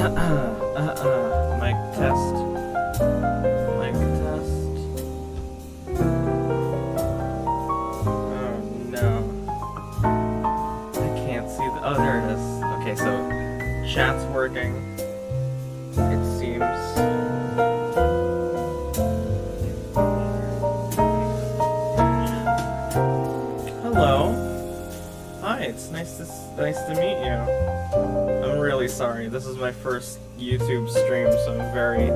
Mic test. Mic test. Oh no. I can't see the. Oh, there it is. Okay, so chat's working. It seems. Hello. Hi, it's nice to meet you. I'm really sorry. This is my first YouTube stream, so I'm very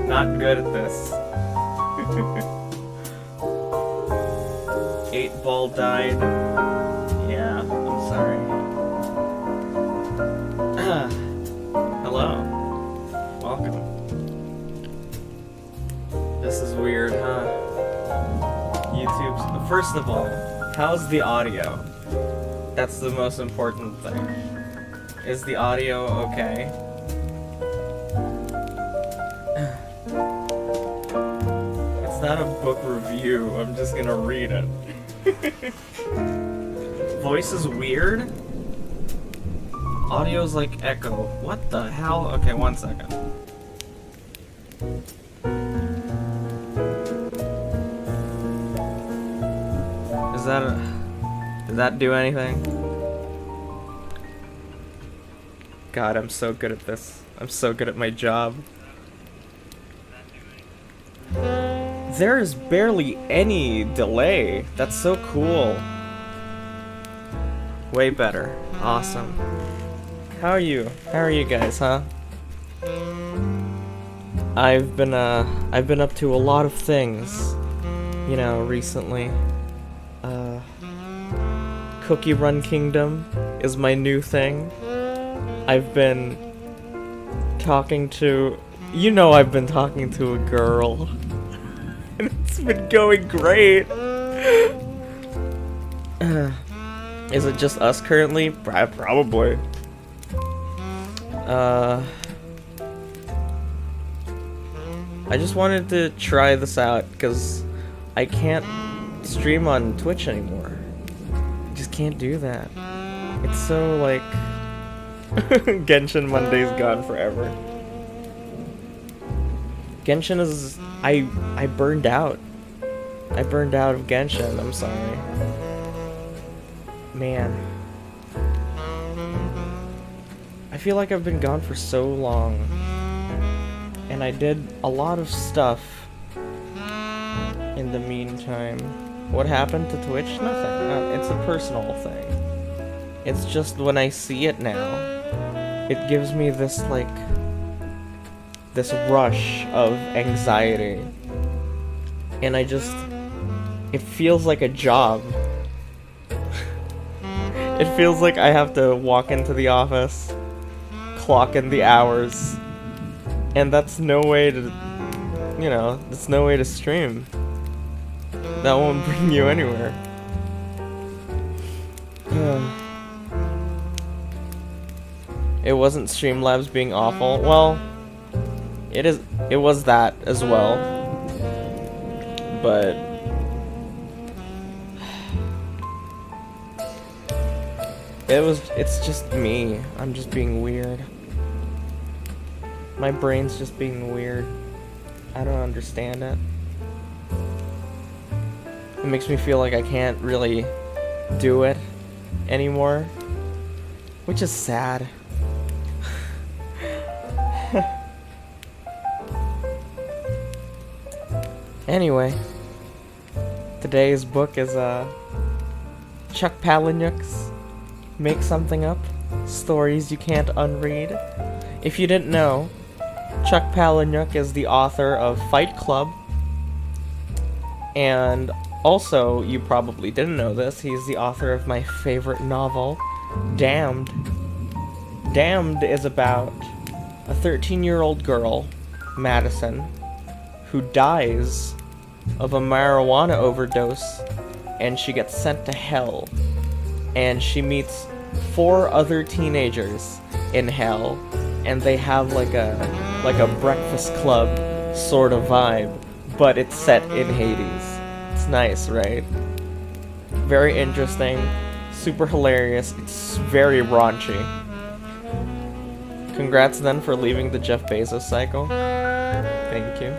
not good at this. 8-ball died. Yeah, I'm sorry. Hello. Welcome. This is weird, huh? YouTube's... First of all, how's the audio? That's the most important thing. Is the audio okay? It's not a book review, I'm just gonna read it. Voice is weird? Audio's like echo. What the hell? Okay, 1 second. Did that do anything? God, I'm so good at this. I'm so good at my job. There is barely any delay. That's so cool. Way better. Awesome. How are you? How are you guys, huh? I've been up to a lot of things, you know, recently. Cookie Run Kingdom is my new thing. I've been talking to... You know I've been talking to a girl. And it's been going great. Is it just us currently? Probably. I just wanted to try this out, because I can't stream on Twitch anymore. Just can't do that. It's so like Genshin Monday's gone forever. Genshin is I burned out. I burned out of Genshin, I'm sorry. Man. I feel like I've been gone for so long. And I did a lot of stuff in the meantime. What happened to Twitch? Nothing. It's a personal thing. It's just when I see it now, it gives me this, like, this rush of anxiety. And it feels like a job. It feels like I have to walk into the office, clock in the hours, and that's no way to, you know, that's no way to stream. That won't bring you anywhere. It wasn't Streamlabs being awful. Well, it was that as well. But it's just me. I'm just being weird. My brain's just being weird. I don't understand it. It makes me feel like I can't really do it anymore, which is sad. Anyway, today's book is Chuck Palahniuk's Make Something Up, Stories You Can't Unread. If you didn't know, Chuck Palahniuk is the author of Fight Club, and also, you probably didn't know this, he's the author of my favorite novel, Damned. Damned is about a 13-year-old girl, Madison, who dies of a marijuana overdose, and she gets sent to hell. And she meets 4 other teenagers in hell, and they have like a Breakfast Club sort of vibe, but it's set in Hades. It's nice, right? Very interesting, super hilarious. It's very raunchy. Congrats then for leaving the Jeff Bezos cycle. Thank you.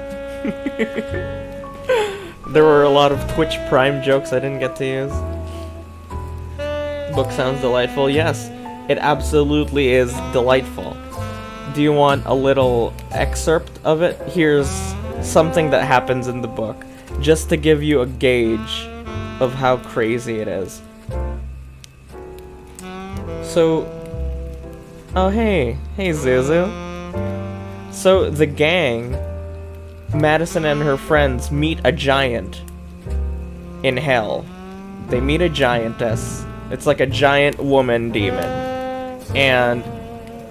There were a lot of Twitch Prime jokes I didn't get to use. Book sounds delightful. Yes, it absolutely is delightful. Do you want a little excerpt of it? Here's something that happens in the book, just to give you a gauge of how crazy it is. So, oh hey Zuzu. So the gang, Madison and her friends, meet a giant in hell. They meet a giantess. It's like a giant woman demon, and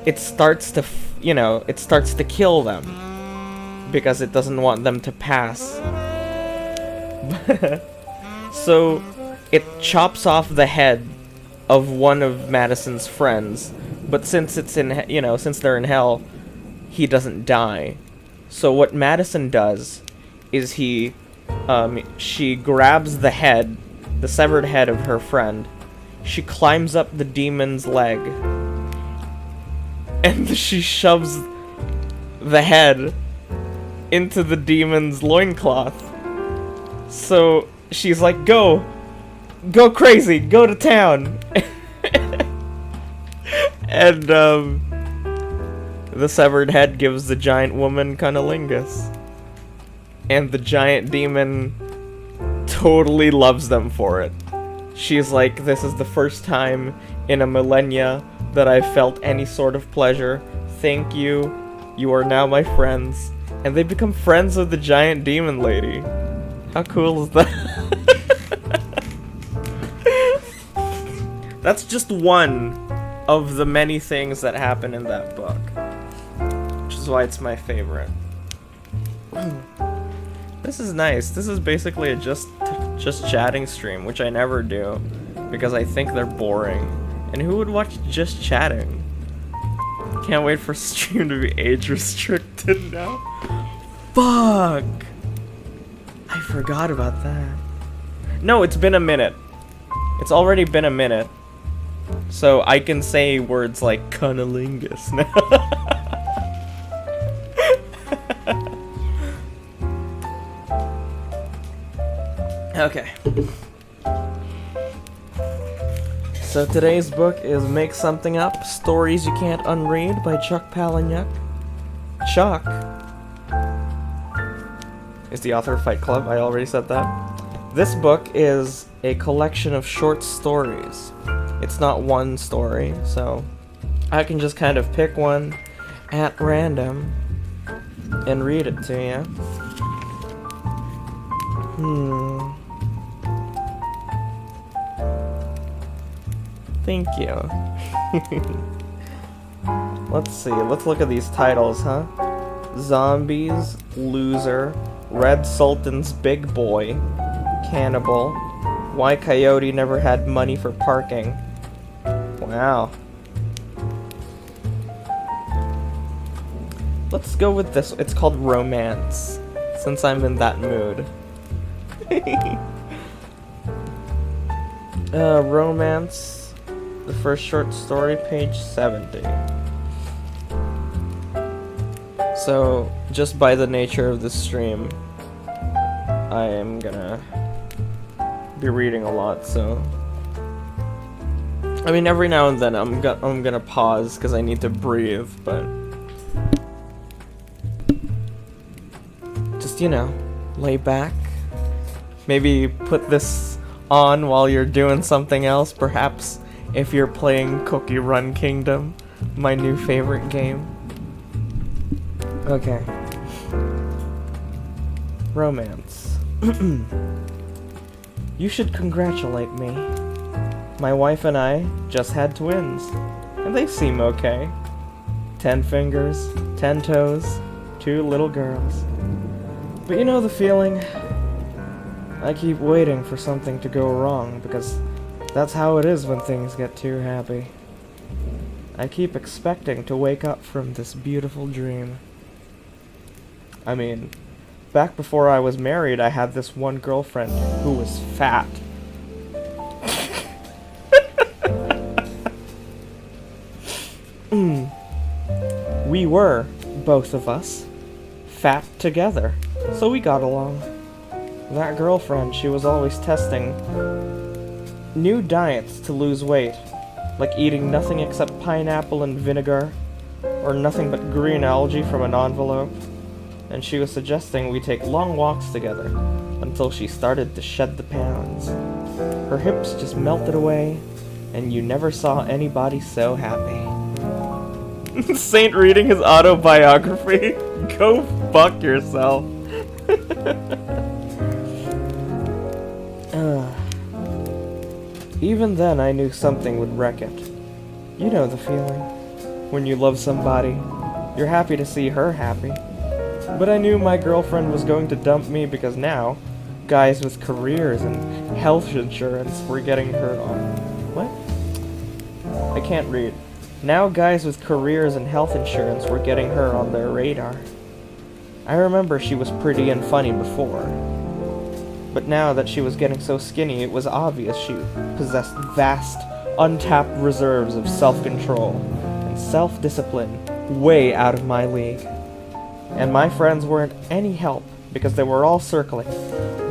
it starts to, it starts to kill them because it doesn't want them to pass. So it chops off the head of one of Madison's friends, but since it's in, since they're in hell, he doesn't die. So what Madison does is she grabs the head, the severed head of her friend. She climbs up the demon's leg, and she shoves the head into the demon's loincloth. So she's like, go crazy, go to town. And the severed head gives the giant woman cunnilingus, and the giant demon totally loves them for it. She's like, this is the first time in a millennia that I've felt any sort of pleasure. Thank you. You are now my friends. And they become friends with the giant demon lady. How cool is that? That's just one of the many things that happen in that book, which is why it's my favorite. This is nice. This is basically a just chatting stream, which I never do because I think they're boring. And who would watch just chatting? Can't wait for stream to be age restricted now. Fuck! I forgot about that. No, it's been a minute. It's already been a minute. So I can say words like cunnilingus now. Okay. So today's book is Make Something Up, Stories You Can't Unread by Chuck Palahniuk. Chuck is the author of Fight Club, I already said that. This book is a collection of short stories. It's not one story, so I can just kind of pick one at random and read it to you. Thank you. Let's see, let's look at these titles, huh? Zombies, Loser, Red Sultan's Big Boy, Cannibal, Why Coyote Never Had Money for Parking. Wow. Let's go with this. It's called Romance, since I'm in that mood. Romance, the first short story, page 70. So, just by the nature of this stream, I am gonna be reading a lot, so... I mean, every now and then I'm gonna pause because I need to breathe, but... Just, lay back. Maybe put this on while you're doing something else, perhaps if you're playing Cookie Run Kingdom, my new favorite game. Okay. Romance. You should congratulate me. My wife and I just had twins, and they seem okay. 10 fingers, 10 toes, 2 little girls. But you know the feeling? I keep waiting for something to go wrong, because that's how it is when things get too happy. I keep expecting to wake up from this beautiful dream. I mean, back before I was married, I had this one girlfriend who was fat. We were, both of us, fat together, so we got along. That girlfriend, she was always testing new diets to lose weight, like eating nothing except pineapple and vinegar, or nothing but green algae from an envelope. And she was suggesting we take long walks together until she started to shed the pounds. Her hips just melted away, and you never saw anybody so happy. Saint reading his autobiography? Go fuck yourself. Even then I knew something would wreck it. You know the feeling. When you love somebody, you're happy to see her happy. But I knew my girlfriend was going to dump me because now, guys with careers and health insurance were getting her on... What? I can't read. Now guys with careers and health insurance were getting her on their radar. I remember she was pretty and funny before. But now that she was getting so skinny, it was obvious she possessed vast, untapped reserves of self-control and self-discipline way out of my league. And my friends weren't any help because they were all circling,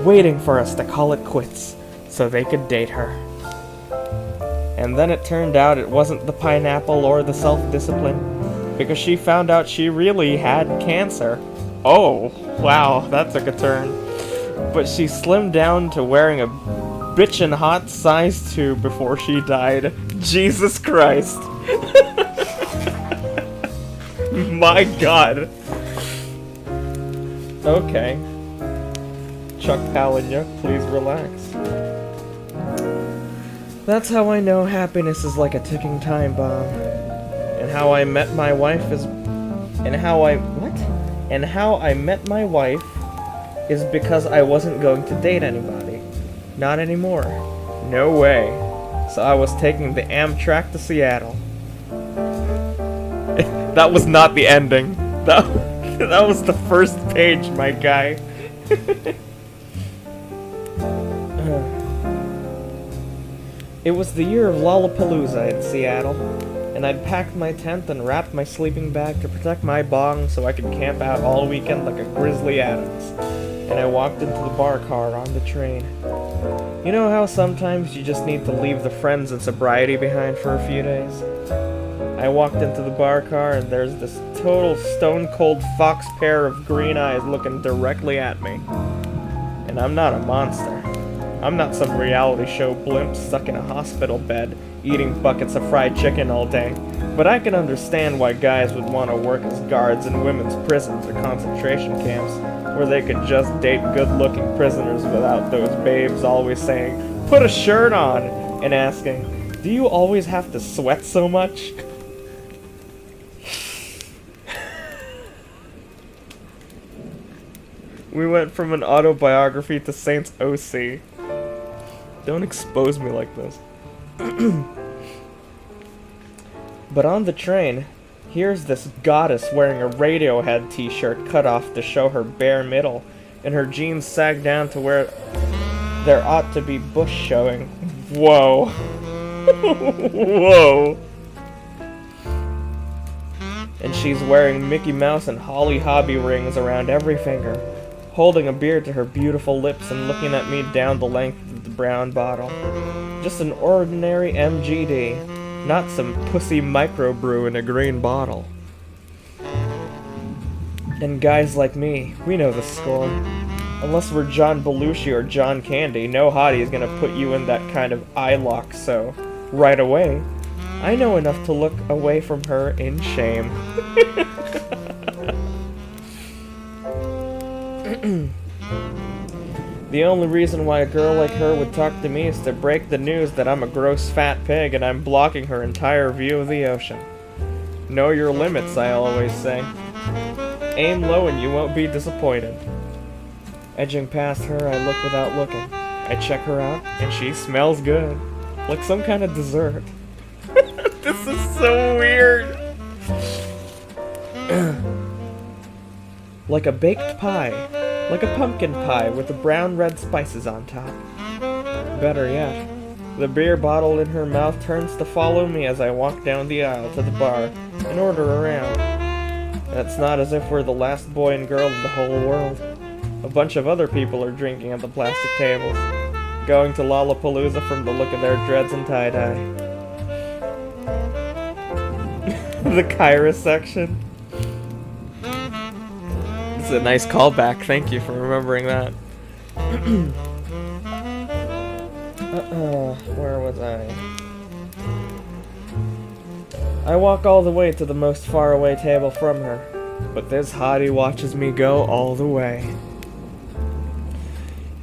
waiting for us to call it quits so they could date her. And then it turned out it wasn't the pineapple or the self-discipline, because she found out she really had cancer. Oh, wow, that took a turn. But she slimmed down to wearing a bitchin' hot size 2 before she died. Jesus Christ. My God. Okay. Chuck Palahniuk, please relax. That's how I know happiness is like a ticking time bomb. And how I met my wife is... And how I met my wife is because I wasn't going to date anybody. Not anymore. No way. So I was taking the Amtrak to Seattle. That was not the ending. That was the first page, my guy. It was the year of Lollapalooza in Seattle, and I'd packed my tent and wrapped my sleeping bag to protect my bong so I could camp out all weekend like a Grizzly Adams. And I walked into the bar car on the train. You know how sometimes you just need to leave the friends and sobriety behind for a few days? I walked into the bar car and there's this total stone-cold fox pair of green eyes looking directly at me. And I'm not a monster. I'm not some reality show blimp stuck in a hospital bed, eating buckets of fried chicken all day. But I can understand why guys would want to work as guards in women's prisons or concentration camps, where they could just date good-looking prisoners without those babes always saying, "Put a shirt on," and asking, "Do you always have to sweat so much?" We went from an autobiography to Saint's OC. Don't expose me like this. But on the train, here's this goddess wearing a Radiohead t-shirt cut off to show her bare middle, and her jeans sag down to where there ought to be bush showing. Whoa. Whoa. And she's wearing Mickey Mouse and Holly Hobby rings around every finger, holding a beer to her beautiful lips and looking at me down the length of the brown bottle. Just an ordinary MGD, not some pussy microbrew in a green bottle. And guys like me, we know the score. Unless we're John Belushi or John Candy, no hottie is gonna put you in that kind of eye lock, so right away, I know enough to look away from her in shame. The only reason why a girl like her would talk to me is to break the news that I'm a gross fat pig and I'm blocking her entire view of the ocean. Know your limits, I always say. Aim low and you won't be disappointed. Edging past her, I look without looking. I check her out, and she smells good. Like some kind of dessert. This is so weird. Like a baked pie. Like a pumpkin pie with the brown red spices on top. Better yet, the beer bottle in her mouth turns to follow me as I walk down the aisle to the bar and order around. And it's not as if we're the last boy and girl of the whole world. A bunch of other people are drinking at the plastic tables, going to Lollapalooza from the look of their dreads and tie-dye. The Kyra section. This is a nice callback, thank you for remembering that. Where was I? I walk all the way to the most faraway table from her, but this hottie watches me go all the way.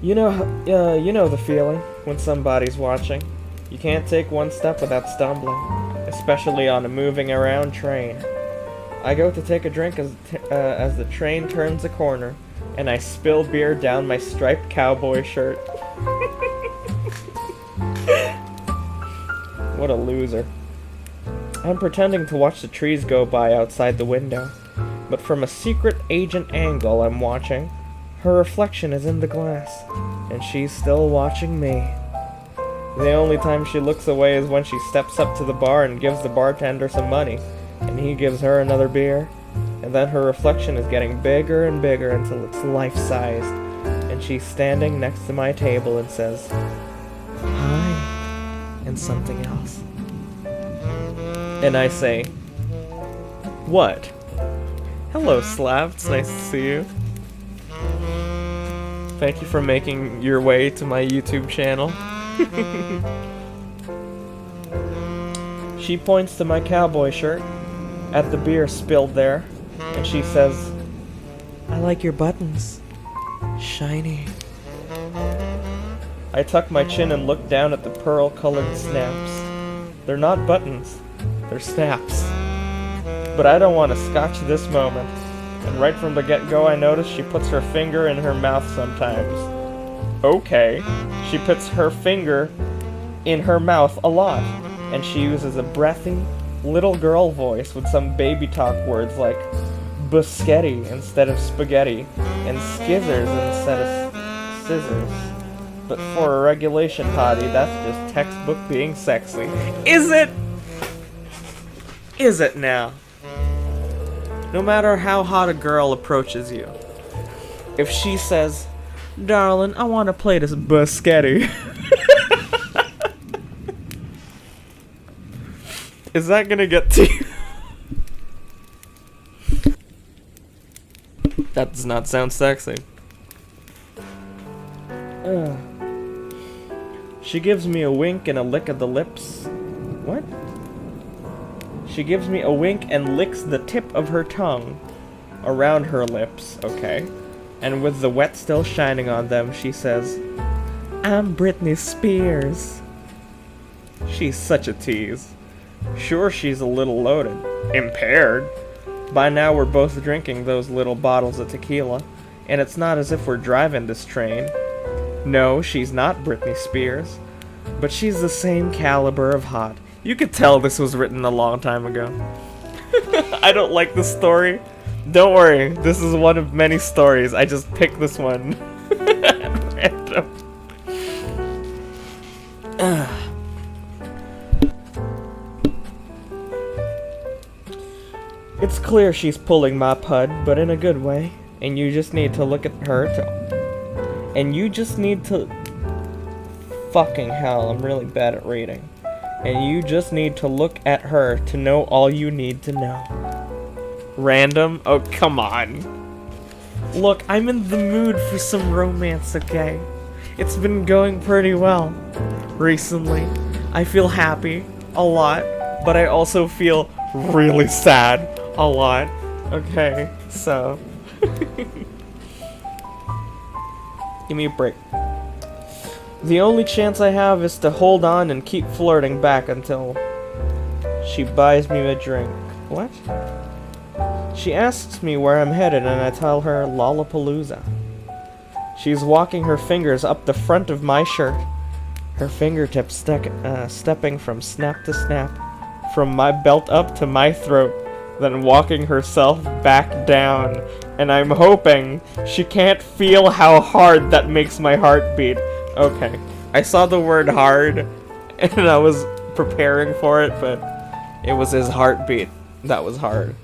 You know the feeling when somebody's watching. You can't take one step without stumbling, especially on a moving around train. I go to take a drink as the train turns a corner, and I spill beer down my striped cowboy shirt. What a loser. I'm pretending to watch the trees go by outside the window, but from a secret agent angle I'm watching, her reflection is in the glass, and she's still watching me. The only time she looks away is when she steps up to the bar and gives the bartender some money, and he gives her another beer, and then her reflection is getting bigger and bigger until it's life-sized, and she's standing next to my table and says, "Hi," and something else. And I say, "What?" "Hello, Slav, it's nice to see you. Thank you for making your way to my YouTube channel." She points to my cowboy shirt, at the beer spilled there, and she says, "I like your buttons. Shiny." I tuck my chin and look down at the pearl-colored snaps. They're not buttons, they're snaps. But I don't want to scotch this moment. And right from the get-go I notice she puts her finger in her mouth sometimes. Okay, she puts her finger in her mouth a lot, and she uses a breathy, little girl voice with some baby talk words like biscotti instead of spaghetti, and skizzers instead of scissors. But for a regulation hottie, that's just textbook being sexy. Is it? Is it now? No matter how hot a girl approaches you, if she says, "Darling, I want to play this biscotti," is that gonna get to you? That does not sound sexy. She gives me a wink and a lick of the lips. What? She gives me a wink and licks the tip of her tongue around her lips, okay? And with the wet still shining on them, she says, "I'm Britney Spears." She's such a tease. Sure, she's a little loaded. Impaired. By now we're both drinking those little bottles of tequila, and it's not as if we're driving this train. No, she's not Britney Spears, but she's the same caliber of hot. You could tell this was written a long time ago. I don't like this story. Don't worry, this is one of many stories. I just picked this one. Random. It's clear she's pulling my pud, but in a good way. And you just need to look at her fucking hell, I'm really bad at reading. And you just need to look at her to know all you need to know. Random? Oh, come on. Look, I'm in the mood for some romance, okay? It's been going pretty well recently. I feel happy a lot, but I also feel really sad a lot. Okay, so give me a break. The only chance I have is to hold on and keep flirting back until she buys me a drink. What? She asks me where I'm headed and I tell her Lollapalooza. She's walking her fingers up the front of my shirt, her fingertips stepping from snap to snap, from my belt up to my throat, then walking herself back down. And I'm hoping she can't feel how hard that makes my heart beat. Okay, I saw the word hard, and I was preparing for it, but it was his heartbeat that was hard.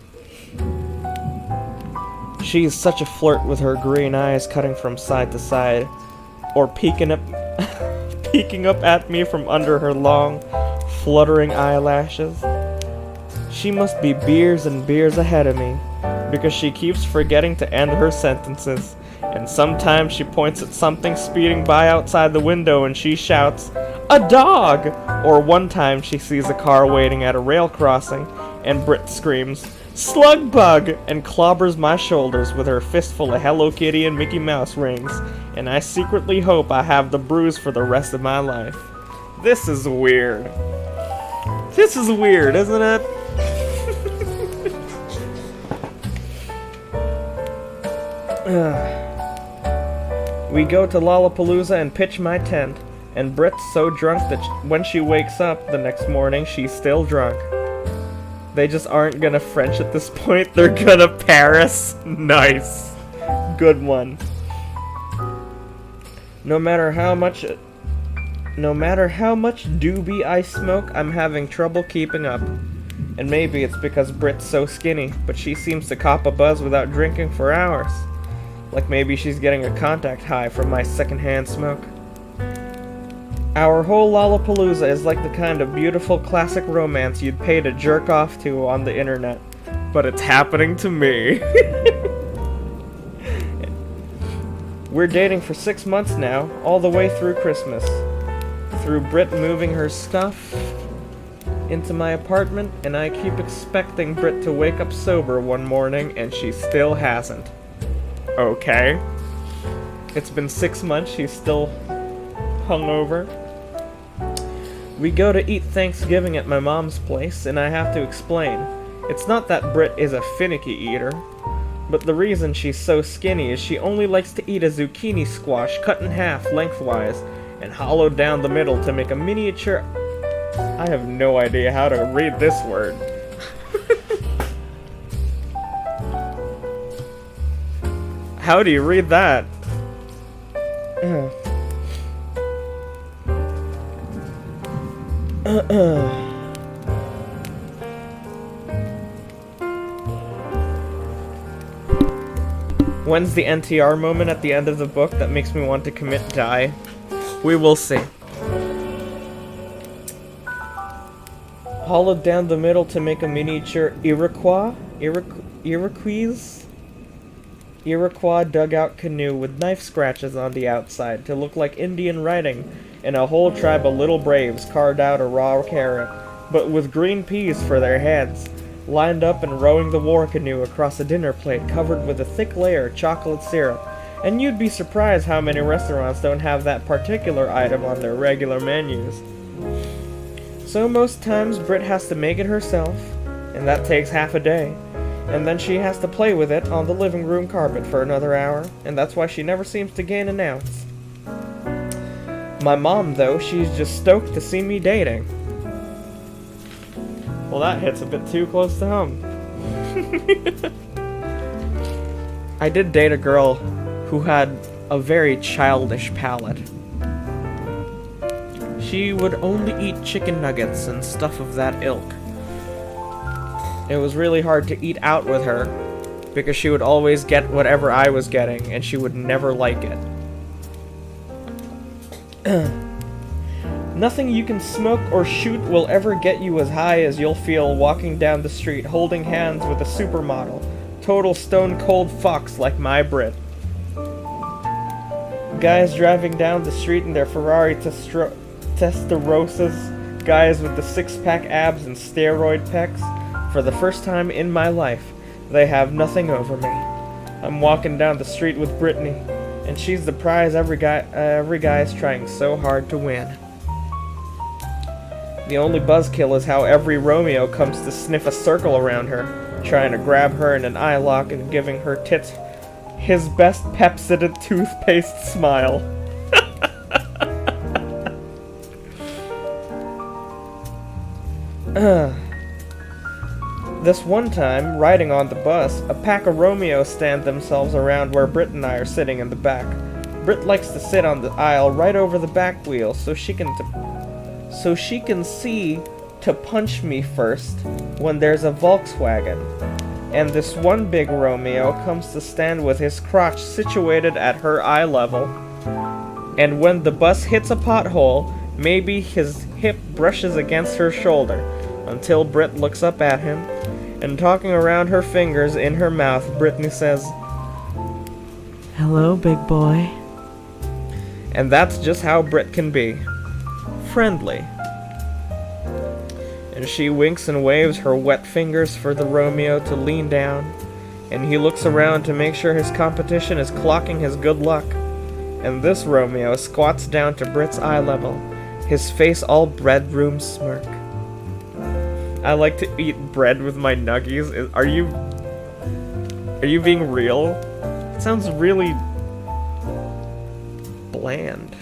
She's such a flirt with her green eyes cutting from side to side, or peeking up at me from under her long, fluttering eyelashes. She must be beers and beers ahead of me, because she keeps forgetting to end her sentences, and sometimes she points at something speeding by outside the window and she shouts, "A dog!" Or one time she sees a car waiting at a rail crossing, and Brit screams, "Slug bug!" and clobbers my shoulders with her fistful of Hello Kitty and Mickey Mouse rings, and I secretly hope I have the bruise for the rest of my life. This is weird. This is weird, isn't it? We go to Lollapalooza and pitch my tent, and Brit's so drunk that when she wakes up the next morning, she's still drunk. They just aren't gonna French at this point, they're gonna Paris. Nice. Good one. No matter how much doobie I smoke, I'm having trouble keeping up. And maybe it's because Brit's so skinny, but she seems to cop a buzz without drinking for hours. Like maybe she's getting a contact high from my secondhand smoke. Our whole Lollapalooza is like the kind of beautiful classic romance you'd pay to jerk off to on the internet. But it's happening to me. We're dating for 6 months now, all the way through Christmas. Through Brit moving her stuff into my apartment, and I keep expecting Brit to wake up sober one morning, and she still hasn't. Okay. It's been 6 months, she's still hungover. We go to eat Thanksgiving at my mom's place, and I have to explain. It's not that Brit is a finicky eater, but the reason she's so skinny is she only likes to eat a zucchini squash cut in half lengthwise and hollowed down the middle to make a miniature... I have no idea how to read this word. How do you read that? When's the NTR moment at the end of the book that makes me want to commit die? We will see. Hollowed down the middle to make a miniature Iroquois dugout canoe with knife scratches on the outside to look like Indian writing, and a whole tribe of little braves carved out a raw carrot, but with green peas for their heads, lined up and rowing the war canoe across a dinner plate covered with a thick layer of chocolate syrup, and you'd be surprised how many restaurants don't have that particular item on their regular menus. So most times Brit has to make it herself, and that takes half a day. And then she has to play with it on the living room carpet for another hour, and that's why she never seems to gain an ounce. My mom, though, she's just stoked to see me dating. Well, that hits a bit too close to home. I did date a girl who had a very childish palate. She would only eat chicken nuggets and stuff of that ilk. It was really hard to eat out with her, because she would always get whatever I was getting, and she would never like it. Nothing you can smoke or shoot will ever get you as high as you'll feel walking down the street holding hands with a supermodel, total stone cold fox like my Brit. Guys driving down the street in their Ferrari Testarossas, guys with the six-pack abs and steroid pecs. For the first time in my life, they have nothing over me. I'm walking down the street with Brittany, and she's the prize every guy is trying so hard to win. The only buzzkill is how every Romeo comes to sniff a circle around her, trying to grab her in an eye lock and giving her tits his best Pepsodent toothpaste smile. This one time, riding on the bus, a pack of Romeos stand themselves around where Brit and I are sitting in the back. Brit likes to sit on the aisle right over the back wheel so she can see to punch me first when there's a Volkswagen. and this one big Romeo comes to stand with his crotch situated at her eye level. And when the bus hits a pothole, maybe his hip brushes against her shoulder, until Britt looks up at him, and talking around her fingers in her mouth, Brittany says, "Hello, big boy." And that's just how Britt can be. Friendly. And she winks and waves her wet fingers for the Romeo to lean down, and he looks around to make sure his competition is clocking his good luck. And this Romeo squats down to Britt's eye level, his face all breadroom smirk. I like to eat bread with my nuggies. Are you being real? It sounds really bland.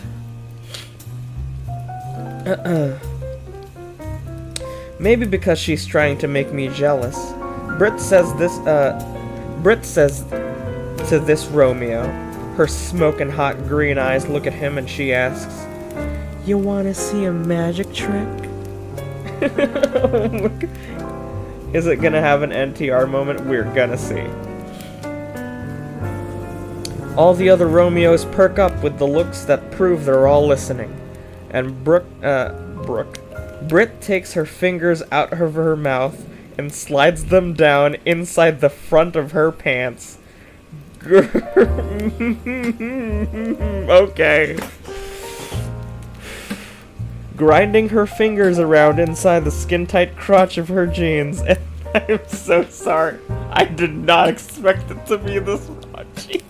Maybe because she's trying to make me jealous. Britt says to this Romeo, her smoking hot green eyes look at him and she asks, "You wanna see a magic trick?" Is it gonna have an NTR moment? We're gonna see. All the other Romeos perk up with the looks that prove they're all listening. And Britt takes her fingers out of her mouth and slides them down inside the front of her pants. Okay. Grinding her fingers around inside the skin-tight crotch of her jeans, and I'm so sorry. I did not expect it to be this raunchy.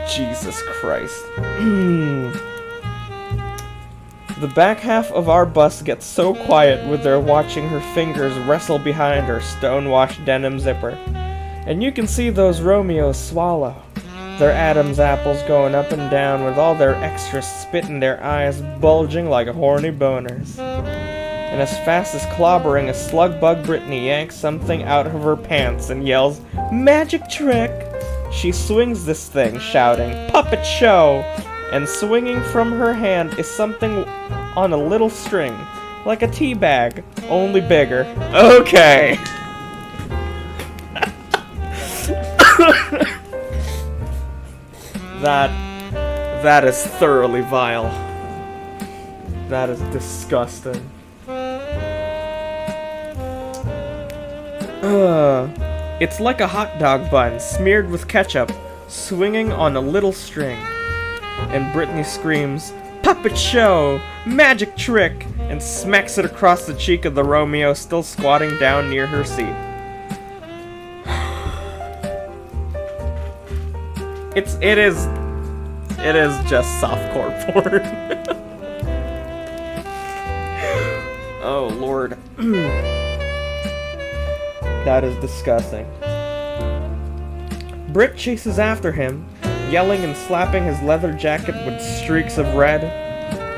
Jesus Christ. The back half of our bus gets so quiet with their watching her fingers wrestle behind her stone-washed denim zipper. And you can see those Romeos swallow. Their Adam's apples going up and down with all their extra spit in their eyes bulging like horny boners. And as fast as clobbering, a slug bug Brittany yanks something out of her pants and yells, "Magic trick!" She swings this thing, shouting, "Puppet show!" And swinging from her hand is something on a little string, like a tea bag, only bigger. Okay. That is thoroughly vile. That is disgusting. It's like a hot dog bun smeared with ketchup, swinging on a little string. And Brittany screams, "Puppet show! Magic trick!" and smacks it across the cheek of the Romeo still squatting down near her seat. It is just softcore porn. Oh Lord. That is disgusting. Britt chases after him, yelling and slapping his leather jacket with streaks of red,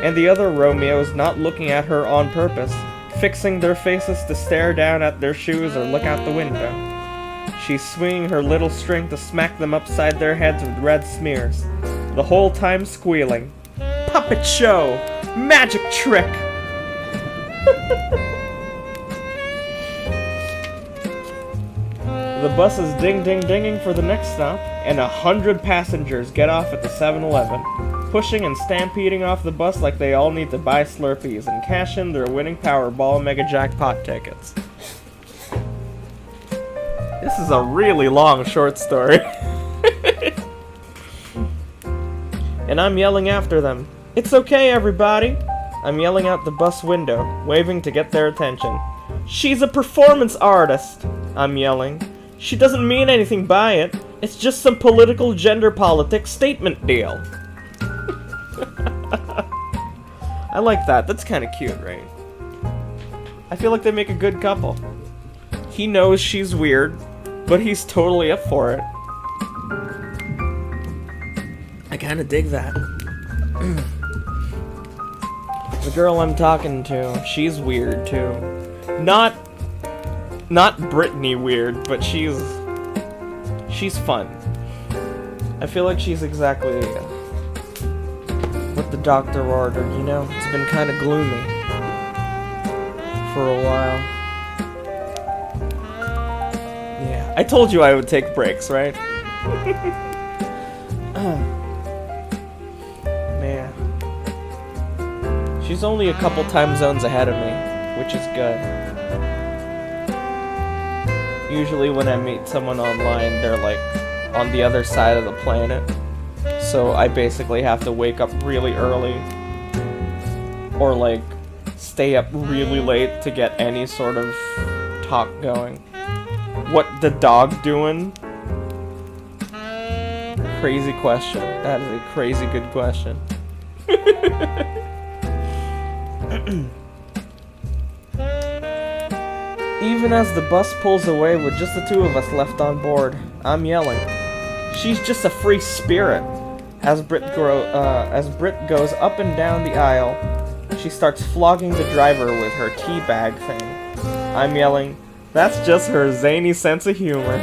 and the other Romeos not looking at her on purpose, fixing their faces to stare down at their shoes or look out the window. She's swinging her little string to smack them upside their heads with red smears, the whole time squealing, "Puppet show! Magic trick!" The bus is ding-ding-dinging for the next stop, and 100 passengers get off at the 7-Eleven, pushing and stampeding off the bus like they all need to buy Slurpees and cash in their winning Powerball Mega Jackpot tickets. This is a really long short story. And I'm yelling after them, "It's okay, everybody!" I'm yelling out the bus window, waving to get their attention. "She's a performance artist!" I'm yelling. "She doesn't mean anything by it. It's just some political gender politics statement deal." I like that. That's kind of cute, right? I feel like they make a good couple. He knows she's weird, but he's totally up for it. I kind of dig that. The girl I'm talking to, she's weird too. Not Brittany weird, but she's fun. I feel like she's exactly what the doctor ordered, you know? It's been kind of gloomy for a while. I told you I would take breaks, right? Man. She's only a couple time zones ahead of me, which is good. Usually when I meet someone online, they're like on the other side of the planet. So I basically have to wake up really early. Or like stay up really late to get any sort of talk going. What the dog doing? Crazy question. That is a crazy good question. Even as the bus pulls away with just the two of us left on board, I'm yelling, "She's just a free spirit!" As Britt goes up and down the aisle, she starts flogging the driver with her tea bag thing. I'm yelling, "That's just her zany sense of humor."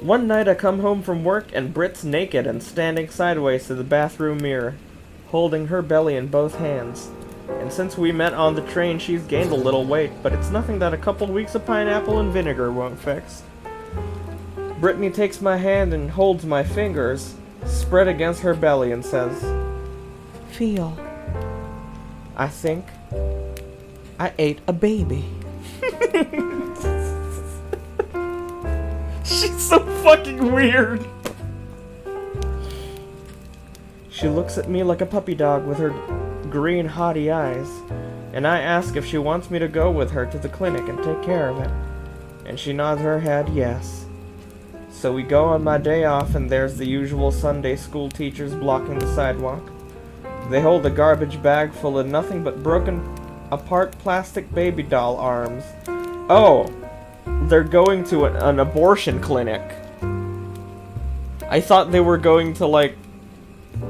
One night I come home from work and Britt's naked and standing sideways to the bathroom mirror, holding her belly in both hands. And since we met on the train, she's gained a little weight, but it's nothing that a couple weeks of pineapple and vinegar won't fix. Brittany takes my hand and holds my fingers spread against her belly and says, "Feel. I think I ate a baby." She's so fucking weird. She looks at me like a puppy dog with her green haughty eyes, and I ask if she wants me to go with her to the clinic and take care of it. And she nods her head yes. So we go on my day off, and there's the usual Sunday school teachers blocking the sidewalk. They hold a garbage bag full of nothing but broken apart plastic baby doll arms. Oh, they're going to an abortion clinic. I thought they were going to, like,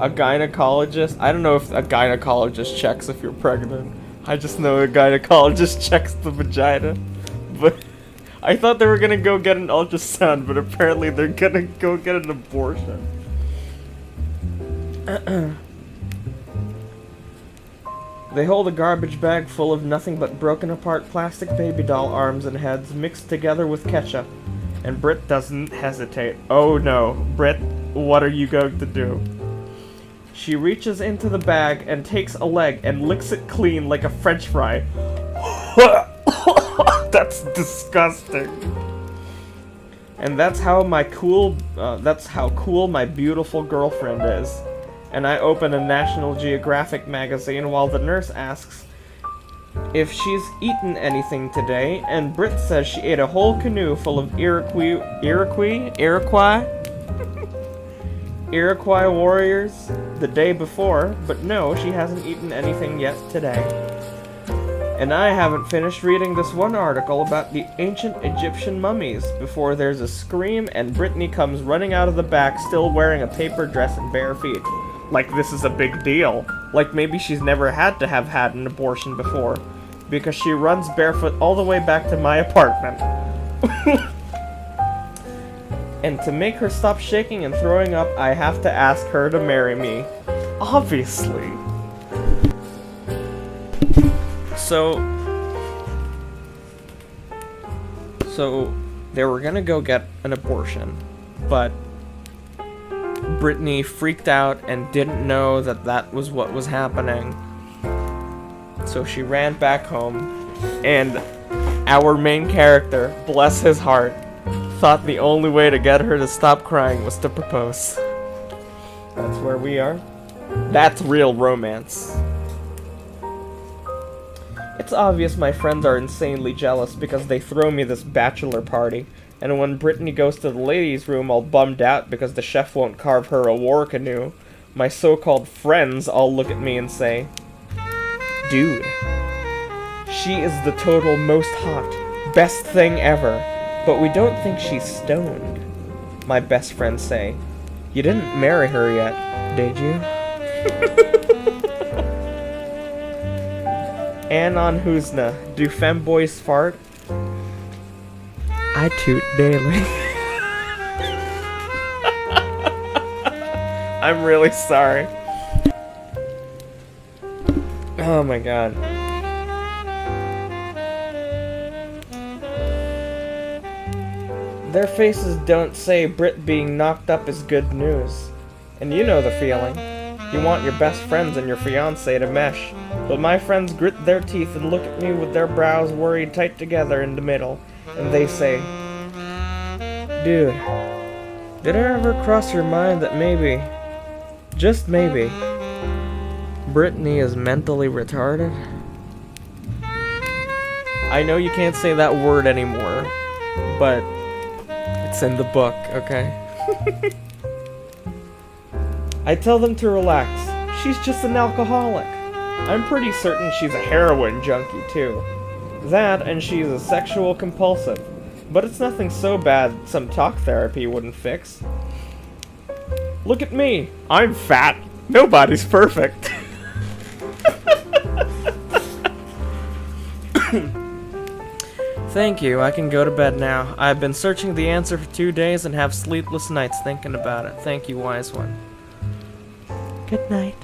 a gynecologist. I don't know if a gynecologist checks if you're pregnant. I just know a gynecologist checks the vagina. But I thought they were gonna go get an ultrasound, but apparently they're gonna go get an abortion. They hold a garbage bag full of nothing but broken apart plastic baby doll arms and heads mixed together with ketchup. And Britt doesn't hesitate. Oh no, Britt, what are you going to do? She reaches into the bag and takes a leg and licks it clean like a French fry. That's disgusting. And that's how cool my beautiful girlfriend is. And I open a National Geographic magazine while the nurse asks if she's eaten anything today, and Britt says she ate a whole canoe full of Iroquois warriors the day before, but no, she hasn't eaten anything yet today. And I haven't finished reading this one article about the ancient Egyptian mummies before there's a scream and Brittany comes running out of the back still wearing a paper dress and bare feet. Like this is a big deal. Like maybe she's never had to have had an abortion before. Because she runs barefoot all the way back to my apartment. And to make her stop shaking and throwing up, I have to ask her to marry me. Obviously. So they were gonna go get an abortion, but Brittany freaked out and didn't know that that was what was happening. So she ran back home, and our main character, bless his heart, thought the only way to get her to stop crying was to propose. That's where we are. That's real romance. It's obvious my friends are insanely jealous because they throw me this bachelor party, and when Brittany goes to the ladies' room all bummed out because the chef won't carve her a war canoe, my so-called friends all look at me and say, "Dude, she is the total most hot, best thing ever, but we don't think she's stoned." My best friends say, "You didn't marry her yet, did you?" Anon Huzna, do femboys fart? I toot daily. I'm really sorry. Oh my god. Their faces don't say Brit being knocked up is good news. And you know the feeling. You want your best friends and your fiancé to mesh, but my friends grit their teeth and look at me with their brows worried tight together in the middle, and they say, "Dude, did it ever cross your mind that maybe, just maybe, Brittany is mentally retarded?" I know you can't say that word anymore, but it's in the book, okay? I tell them to relax. She's just an alcoholic. I'm pretty certain she's a heroin junkie, too. That, and she's a sexual compulsive. But it's nothing so bad some talk therapy wouldn't fix. Look at me. I'm fat. Nobody's perfect. Thank you, I can go to bed now. I've been searching the answer for 2 days and have sleepless nights thinking about it. Thank you, wise one. Good night.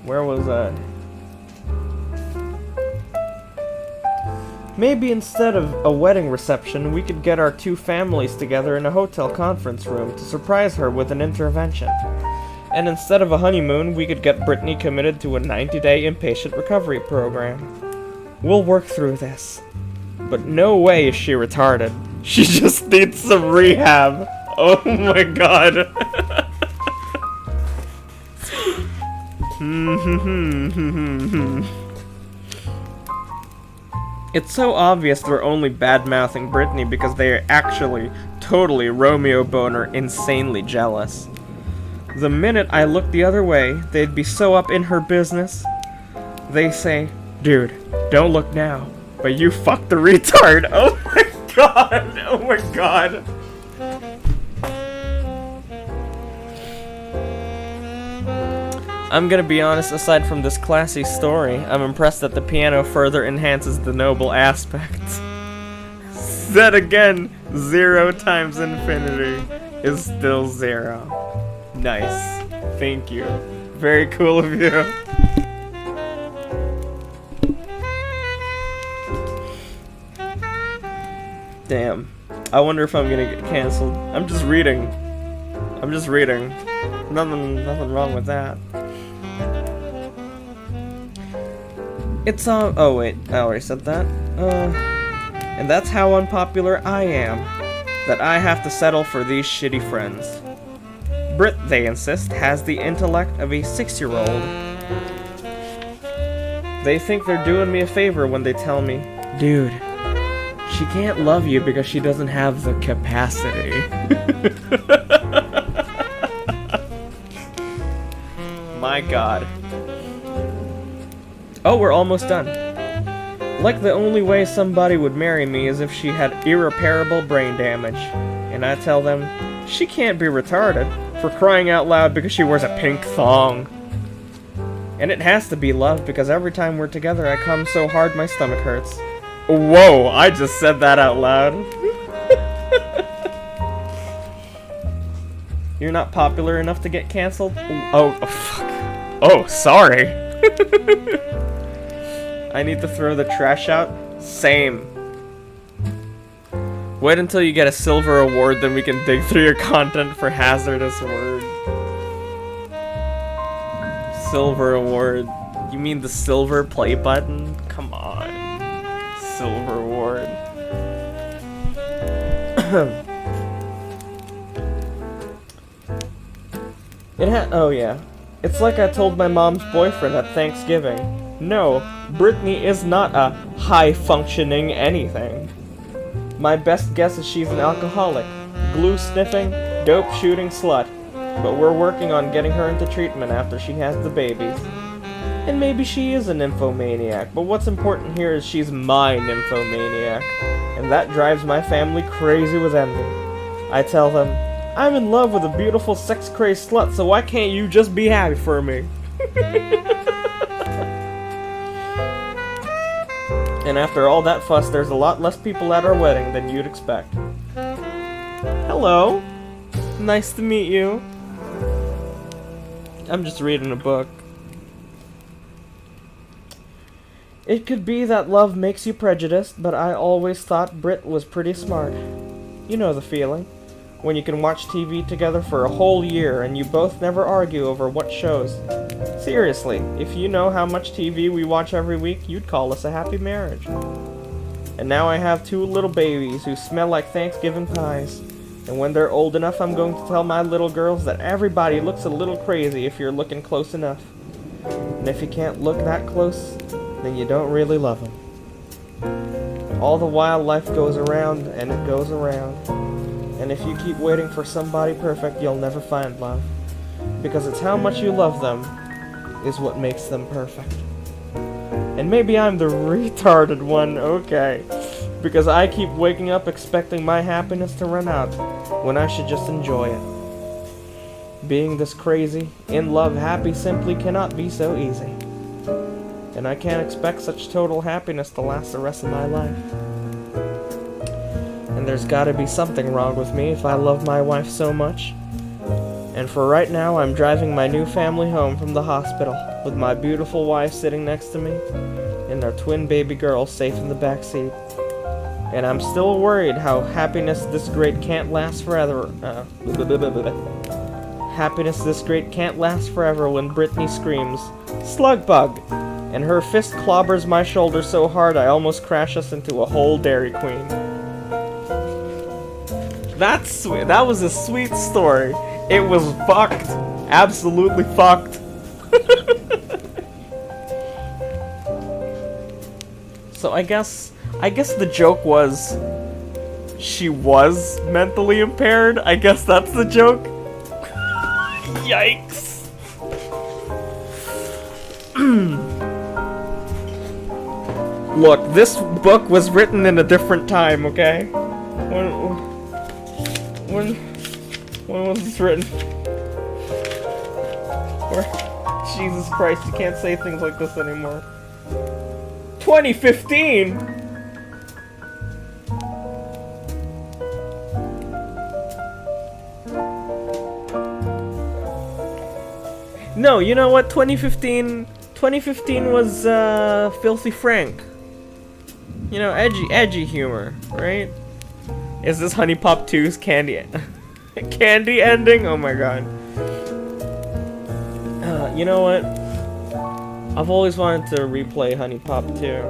Where was I? Maybe instead of a wedding reception, we could get our two families together in a hotel conference room to surprise her with an intervention. And instead of a honeymoon, we could get Brittany committed to a 90-day inpatient recovery program. We'll work through this. But no way is she retarded. She just needs some rehab. Oh my god. It's so obvious they're only bad-mouthing Brittany because they are actually totally Romeo Boner insanely jealous. The minute I look the other way, they'd be so up in her business. They say, "Dude, don't look now, but you fucked the retard." Oh my god, oh my god. I'm gonna be honest, aside from this classy story, I'm impressed that the piano further enhances the noble aspects. Said again, 0 times infinity is still 0. Nice. Thank you. Very cool of you. Damn. I wonder if I'm gonna get canceled. I'm just reading. Nothing wrong with that. It's oh wait, I already said that. And that's how unpopular I am. That I have to settle for these shitty friends. Brit, they insist, has the intellect of a 6-year-old. They think they're doing me a favor when they tell me, "Dude, she can't love you because she doesn't have the capacity." My god. Oh, we're almost done. Like the only way somebody would marry me is if she had irreparable brain damage. And I tell them, she can't be retarded, for crying out loud, because she wears a pink thong. And it has to be love because every time we're together I come so hard my stomach hurts. Whoa, I just said that out loud. You're not popular enough to get canceled? Oh, fuck. Oh, sorry. I need to throw the trash out? Same. Wait until you get a silver award, then we can dig through your content for hazardous words. Silver award. You mean the silver play button? Come on. Silver award. Oh yeah. It's like I told my mom's boyfriend at Thanksgiving. No, Brittany is not a high-functioning anything. My best guess is she's an alcoholic, glue-sniffing, dope-shooting slut. But we're working on getting her into treatment after she has the babies. And maybe she is a nymphomaniac, but what's important here is she's my nymphomaniac. And that drives my family crazy with envy. I tell them, I'm in love with a beautiful sex-crazed slut, so why can't you just be happy for me? And after all that fuss, there's a lot less people at our wedding than you'd expect. Hello. Nice to meet you. I'm just reading a book. It could be that love makes you prejudiced, but I always thought Brit was pretty smart. You know the feeling. When you can watch TV together for a whole year and you both never argue over what shows. Seriously, if you know how much TV we watch every week, you'd call us a happy marriage. And now I have 2 little babies who smell like Thanksgiving pies. And when they're old enough, I'm going to tell my little girls that everybody looks a little crazy if you're looking close enough. And if you can't look that close, then you don't really love them. All the while, life goes around and it goes around. And if you keep waiting for somebody perfect, you'll never find love. Because it's how much you love them is what makes them perfect. And maybe I'm the retarded one, okay. Because I keep waking up expecting my happiness to run out, when I should just enjoy it. Being this crazy, in love, happy simply cannot be so easy. And I can't expect such total happiness to last the rest of my life. And there's gotta be something wrong with me if I love my wife so much. And for right now, I'm driving my new family home from the hospital, with my beautiful wife sitting next to me, and our twin baby girl safe in the back seat. And I'm still worried how happiness this great can't last forever. Happiness this great can't last forever when Brittany screams, "Slug bug!" and her fist clobbers my shoulder so hard I almost crash us into a whole Dairy Queen. That's sweet. That was a sweet story. It was fucked. Absolutely fucked. So I guess the joke was she was mentally impaired. I guess that's the joke. Yikes. Look, this book was written in a different time, okay? When was this written? Jesus Christ, you can't say things like this anymore. 2015? No, you know what? 2015 was Filthy Frank. You know, edgy humor, right? Is this Honey Pop 2's candy ending? Oh my god. You know what? I've always wanted to replay Honey Pop 2.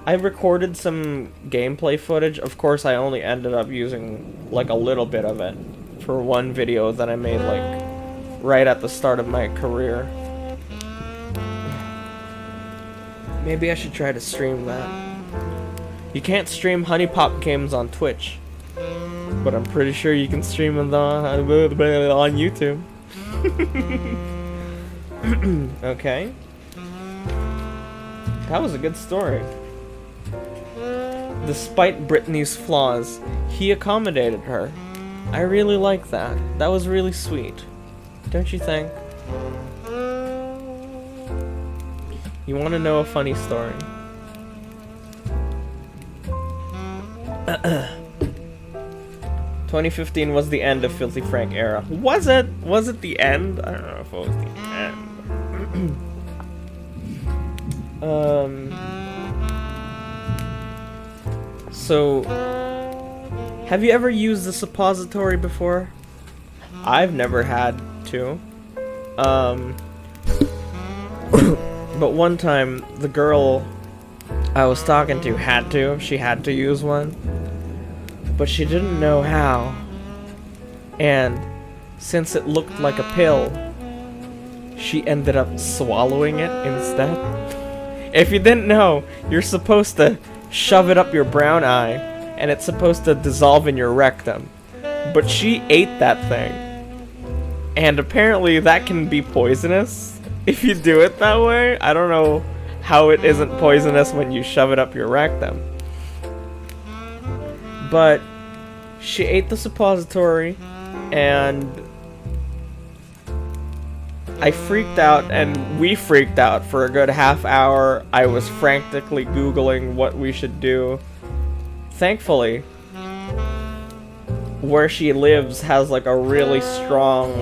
I recorded some gameplay footage. Of course, I only ended up using like a little bit of it for one video that I made like right at the start of my career. Maybe I should try to stream that. You can't stream Honey Pop games on Twitch, but I'm pretty sure you can stream them on YouTube. Okay. That was a good story. Despite Brittany's flaws, he accommodated her. I really like that. That was really sweet. Don't you think? You want to know a funny story? 2015 was the end of Filthy Frank era. Was it? Was it the end? I don't know if it was the end. So, have you ever used the suppository before? I've never had to. But one time, the girl I was talking to had to. She had to use one. But she didn't know how. And since it looked like a pill, she ended up swallowing it instead. If you didn't know, you're supposed to shove it up your brown eye, and it's supposed to dissolve in your rectum. But she ate that thing. And apparently that can be poisonous if you do it that way. I don't know how it isn't poisonous when you shove it up your rectum. But she ate the suppository, and I freaked out, and we freaked out for a good half hour. I was frantically Googling what we should do. Thankfully, where she lives has like a really strong,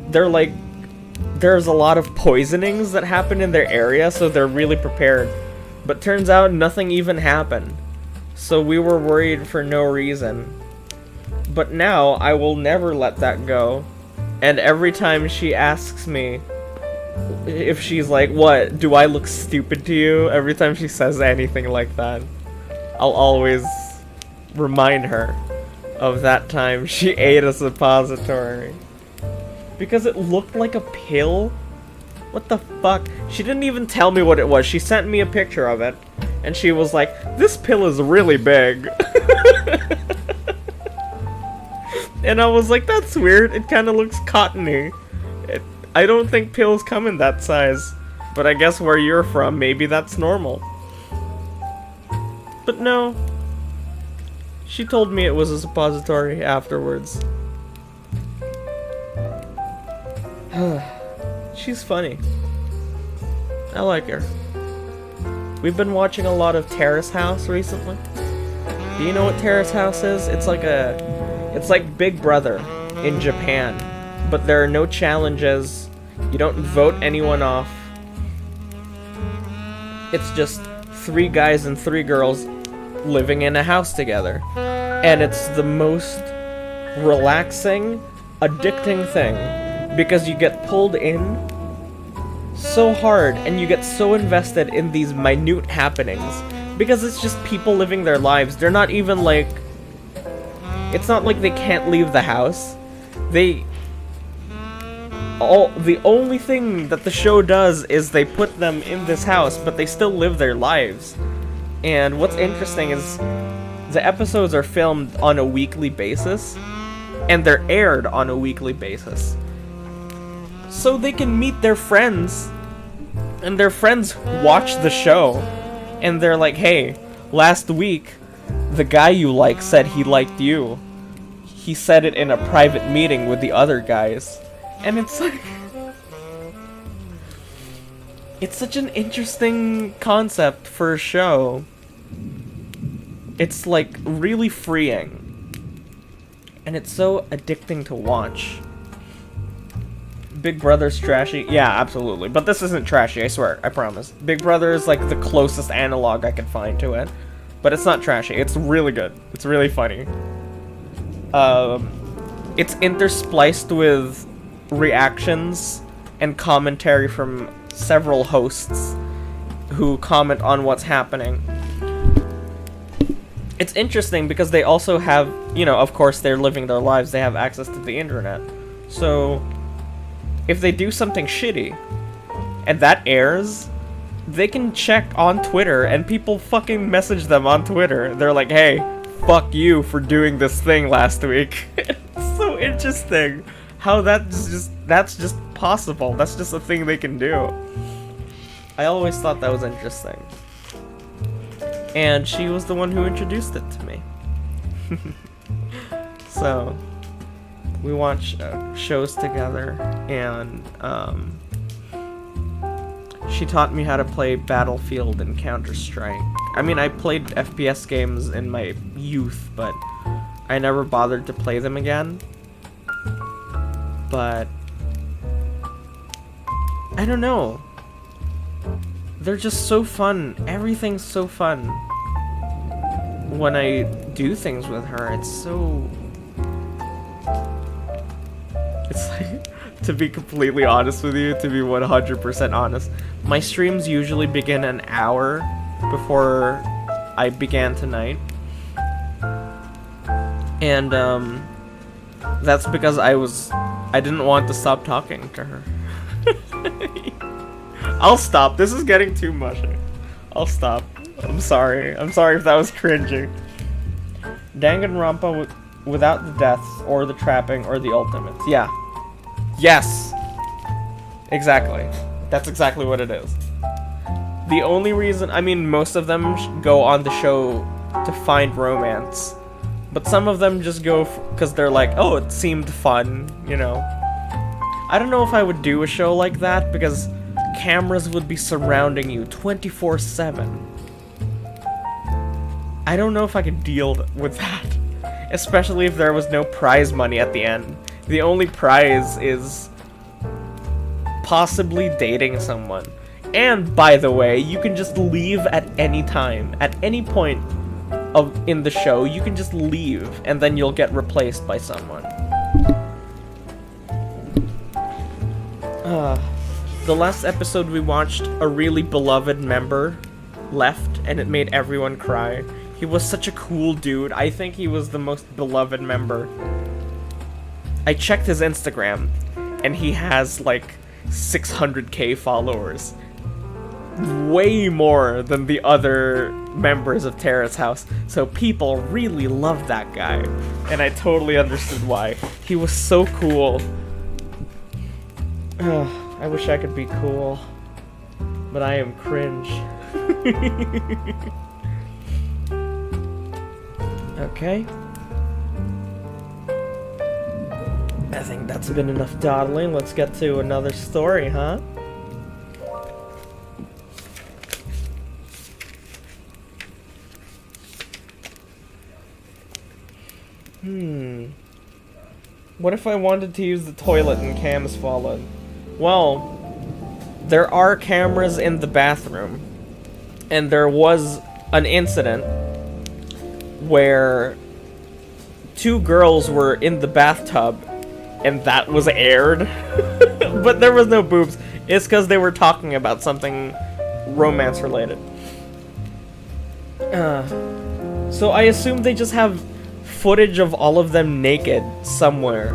there's a lot of poisonings that happen in their area, so they're really prepared. But turns out nothing even happened. So we were worried for no reason. But now I will never let that go. And every time she asks me if she's like, what, do I look stupid to you? Every time she says anything like that, I'll always remind her of that time she ate a suppository. Because it looked like a pill? What the fuck? She didn't even tell me what it was. She sent me a picture of it. And she was like, this pill is really big. And I was like, that's weird. It kind of looks cottony. I don't think pills come in that size. But I guess where you're from, maybe that's normal. But no. She told me it was a suppository afterwards. She's funny. I like her. We've been watching a lot of Terrace House recently. Do you know what Terrace House is? It's like Big Brother in Japan, but there are no challenges. You don't vote anyone off. It's just 3 guys and 3 girls living in a house together. And it's the most relaxing, addicting thing, because you get pulled in so hard and you get so invested in these minute happenings, because it's just people living their lives. They're not even like, it's not like they can't leave the house. The only thing that the show does is they put them in this house, but they still live their lives. And what's interesting is the episodes are filmed on a weekly basis, and they're aired on a weekly basis. So they can meet their friends, and their friends watch the show, and they're like, hey, last week, the guy you like said he liked you. He said it in a private meeting with the other guys. And it's like, it's such an interesting concept for a show. It's like really freeing. And it's so addicting to watch. Big Brother's trashy. Yeah, absolutely. But this isn't trashy, I swear. I promise. Big Brother is like the closest analog I could find to it. But it's not trashy. It's really good. It's really funny. It's interspliced with reactions and commentary from several hosts who comment on what's happening. It's interesting because they also have, you know, of course they're living their lives, they have access to the internet. So, if they do something shitty, and that airs, they can check on Twitter, and people fucking message them on Twitter. They're like, hey, fuck you for doing this thing last week. It's so interesting how that's just possible. That's just a thing they can do. I always thought that was interesting. And she was the one who introduced it to me. So, we watch shows together, and she taught me how to play Battlefield and Counter-Strike. I mean, I played FPS games in my youth, but I never bothered to play them again. But I don't know. They're just so fun. Everything's so fun. When I do things with her, it's so... It's like, to be completely honest with you, to be 100% honest, my streams usually begin an hour before I began tonight. And, that's because I didn't want to stop talking to her. I'll stop. This is getting too much. I'll stop. I'm sorry. I'm sorry if that was cringy. Danganronpa without the deaths, or the trapping, or the ultimates. Yeah. Yes! Exactly. That's exactly what it is. The only reason... I mean, most of them go on the show to find romance. But some of them just go because they're like, oh, it seemed fun, you know. I don't know if I would do a show like that, because cameras would be surrounding you 24/7. I don't know if I could deal with that. Especially if there was no prize money at the end. The only prize is possibly dating someone. And, by the way, you can just leave at any time. At any point in the show, you can just leave, and then you'll get replaced by someone. The last episode we watched, a really beloved member left, and it made everyone cry. He was such a cool dude. I think he was the most beloved member. I checked his Instagram, and he has, like, 600k followers. Way more than the other members of Terrace House. So people really loved that guy. And I totally understood why. He was so cool. I wish I could be cool. But I am cringe. Okay. I think that's been enough dawdling. Let's get to another story, huh? What if I wanted to use the toilet and cams followed? Well, there are cameras in the bathroom. And there was an incident where 2 girls were in the bathtub and that was aired. But there was no boobs. It's because they were talking about something romance related. So I assume they just have footage of all of them naked somewhere,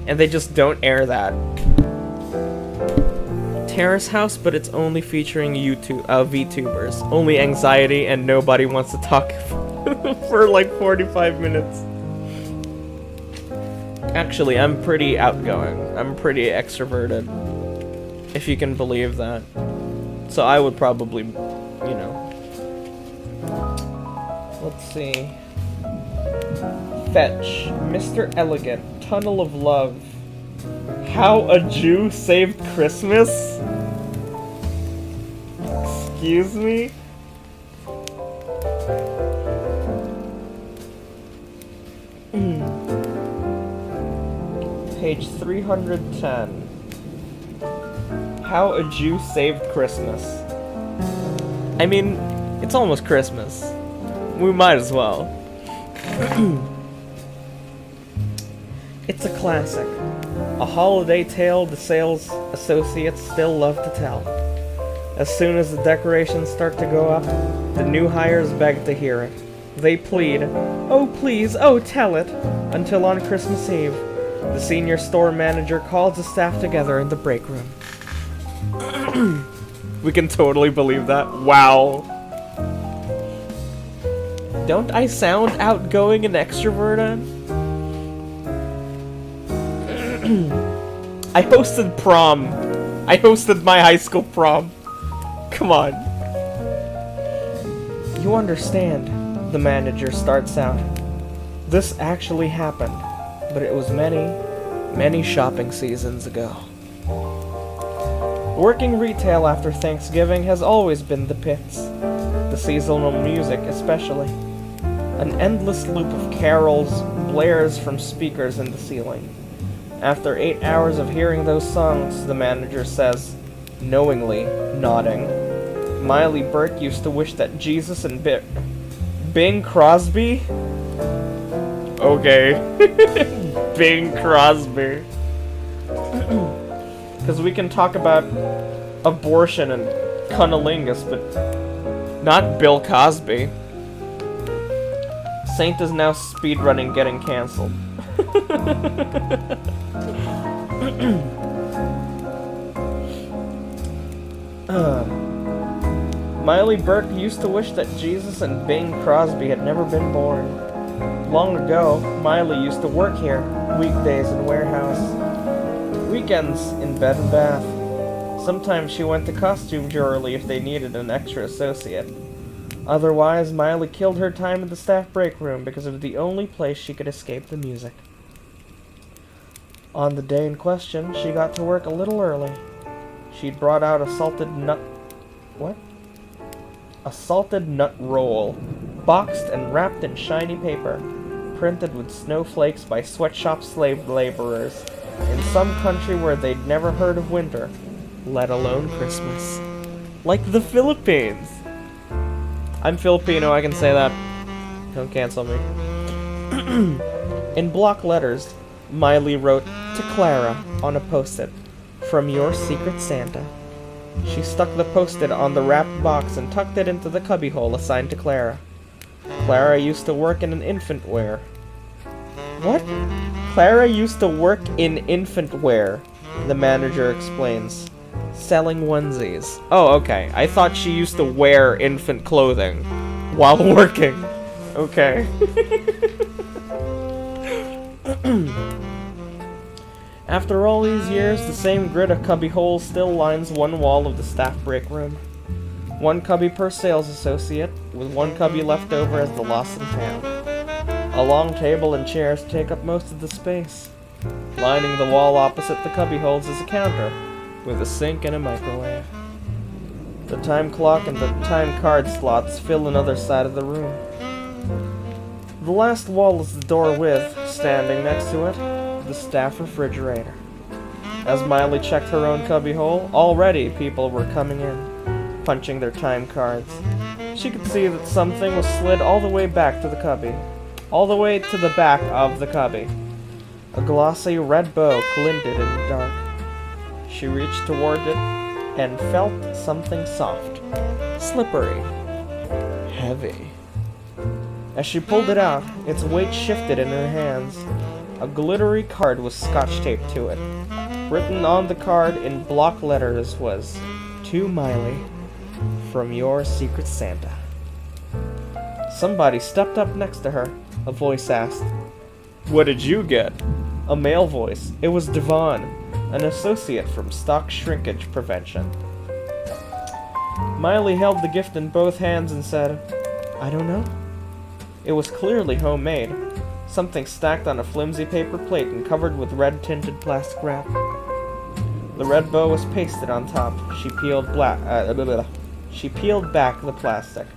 and they just don't air that. Terrace House, but it's only featuring VTubers. Only anxiety and nobody wants to talk for like 45 minutes. Actually, I'm pretty outgoing. I'm pretty extroverted, if you can believe that. So I would probably, you know. Let's see. Fetch, Mr. Elegant, Tunnel of Love. How a Jew Saved Christmas? Excuse me? Page 310. How a Jew Saved Christmas. I mean, it's almost Christmas. We might as well. It's a classic. A holiday tale the sales associates still love to tell. As soon as the decorations start to go up, the new hires beg to hear it. They plead, "Oh please, oh tell it," until on Christmas Eve, the senior store manager calls the staff together in the break room. We can totally believe that. Wow. Don't I sound outgoing and extroverted? I hosted prom. I hosted my high school prom. Come on. You understand, the manager starts out. This actually happened, but it was many, many shopping seasons ago. Working retail after Thanksgiving has always been the pits. The seasonal music especially. An endless loop of carols blares from speakers in the ceiling. After 8 hours of hearing those songs, the manager says, knowingly nodding, Miley Burke used to wish that Jesus and Bing Crosby? Okay. Bing Crosby. Because we can talk about abortion and cunnilingus, but not Bill Cosby. Saint is now speedrunning getting cancelled. Miley Burke used to wish that Jesus and Bing Crosby had never been born. Long ago, Miley used to work here, weekdays in warehouse, weekends in bed and bath. Sometimes she went to costume jewelry if they needed an extra associate. Otherwise, Miley killed her time in the staff break room because it was the only place she could escape the music. On the day in question, she got to work a little early. She'd brought out a salted nut... What? A salted nut roll, boxed and wrapped in shiny paper, printed with snowflakes by sweatshop slave laborers in some country where they'd never heard of winter, let alone Christmas. Like the Philippines! I'm Filipino, I can say that. Don't cancel me. In block letters, Miley wrote to Clara on a post-it, "From your secret Santa." She stuck the post-it on the wrapped box and tucked it into the cubbyhole assigned to Clara. Clara used to work in an infant wear. What? Clara used to work in infant wear, the manager explains. Selling onesies. Oh, okay. I thought she used to wear infant clothing while working. Okay. After all these years, the same grid of cubby holes still lines one wall of the staff break room. One cubby per sales associate, with one cubby left over as the lost and found. A long table and chairs take up most of the space. Lining the wall opposite the cubby holes is a counter, with a sink and a microwave. The time clock and the time card slots fill another side of the room. The last wall is the door with, standing next to it, the staff refrigerator. As Miley checked her own cubbyhole, already people were coming in, punching their time cards. She could see that something was slid all the way back to the cubby. All the way to the back of the cubby. A glossy red bow glinted in the dark. She reached toward it and felt something soft, slippery, heavy. As she pulled it out, its weight shifted in her hands. A glittery card was scotch-taped to it. Written on the card in block letters was, "To Miley, from your secret Santa." Somebody stepped up next to her. A voice asked, "What did you get?" A male voice. It was Devon, an associate from Stock Shrinkage Prevention. Miley held the gift in both hands and said, "I don't know." It was clearly homemade. Something stacked on a flimsy paper plate and covered with red-tinted plastic wrap. The red bow was pasted on top. She peeled back the plastic.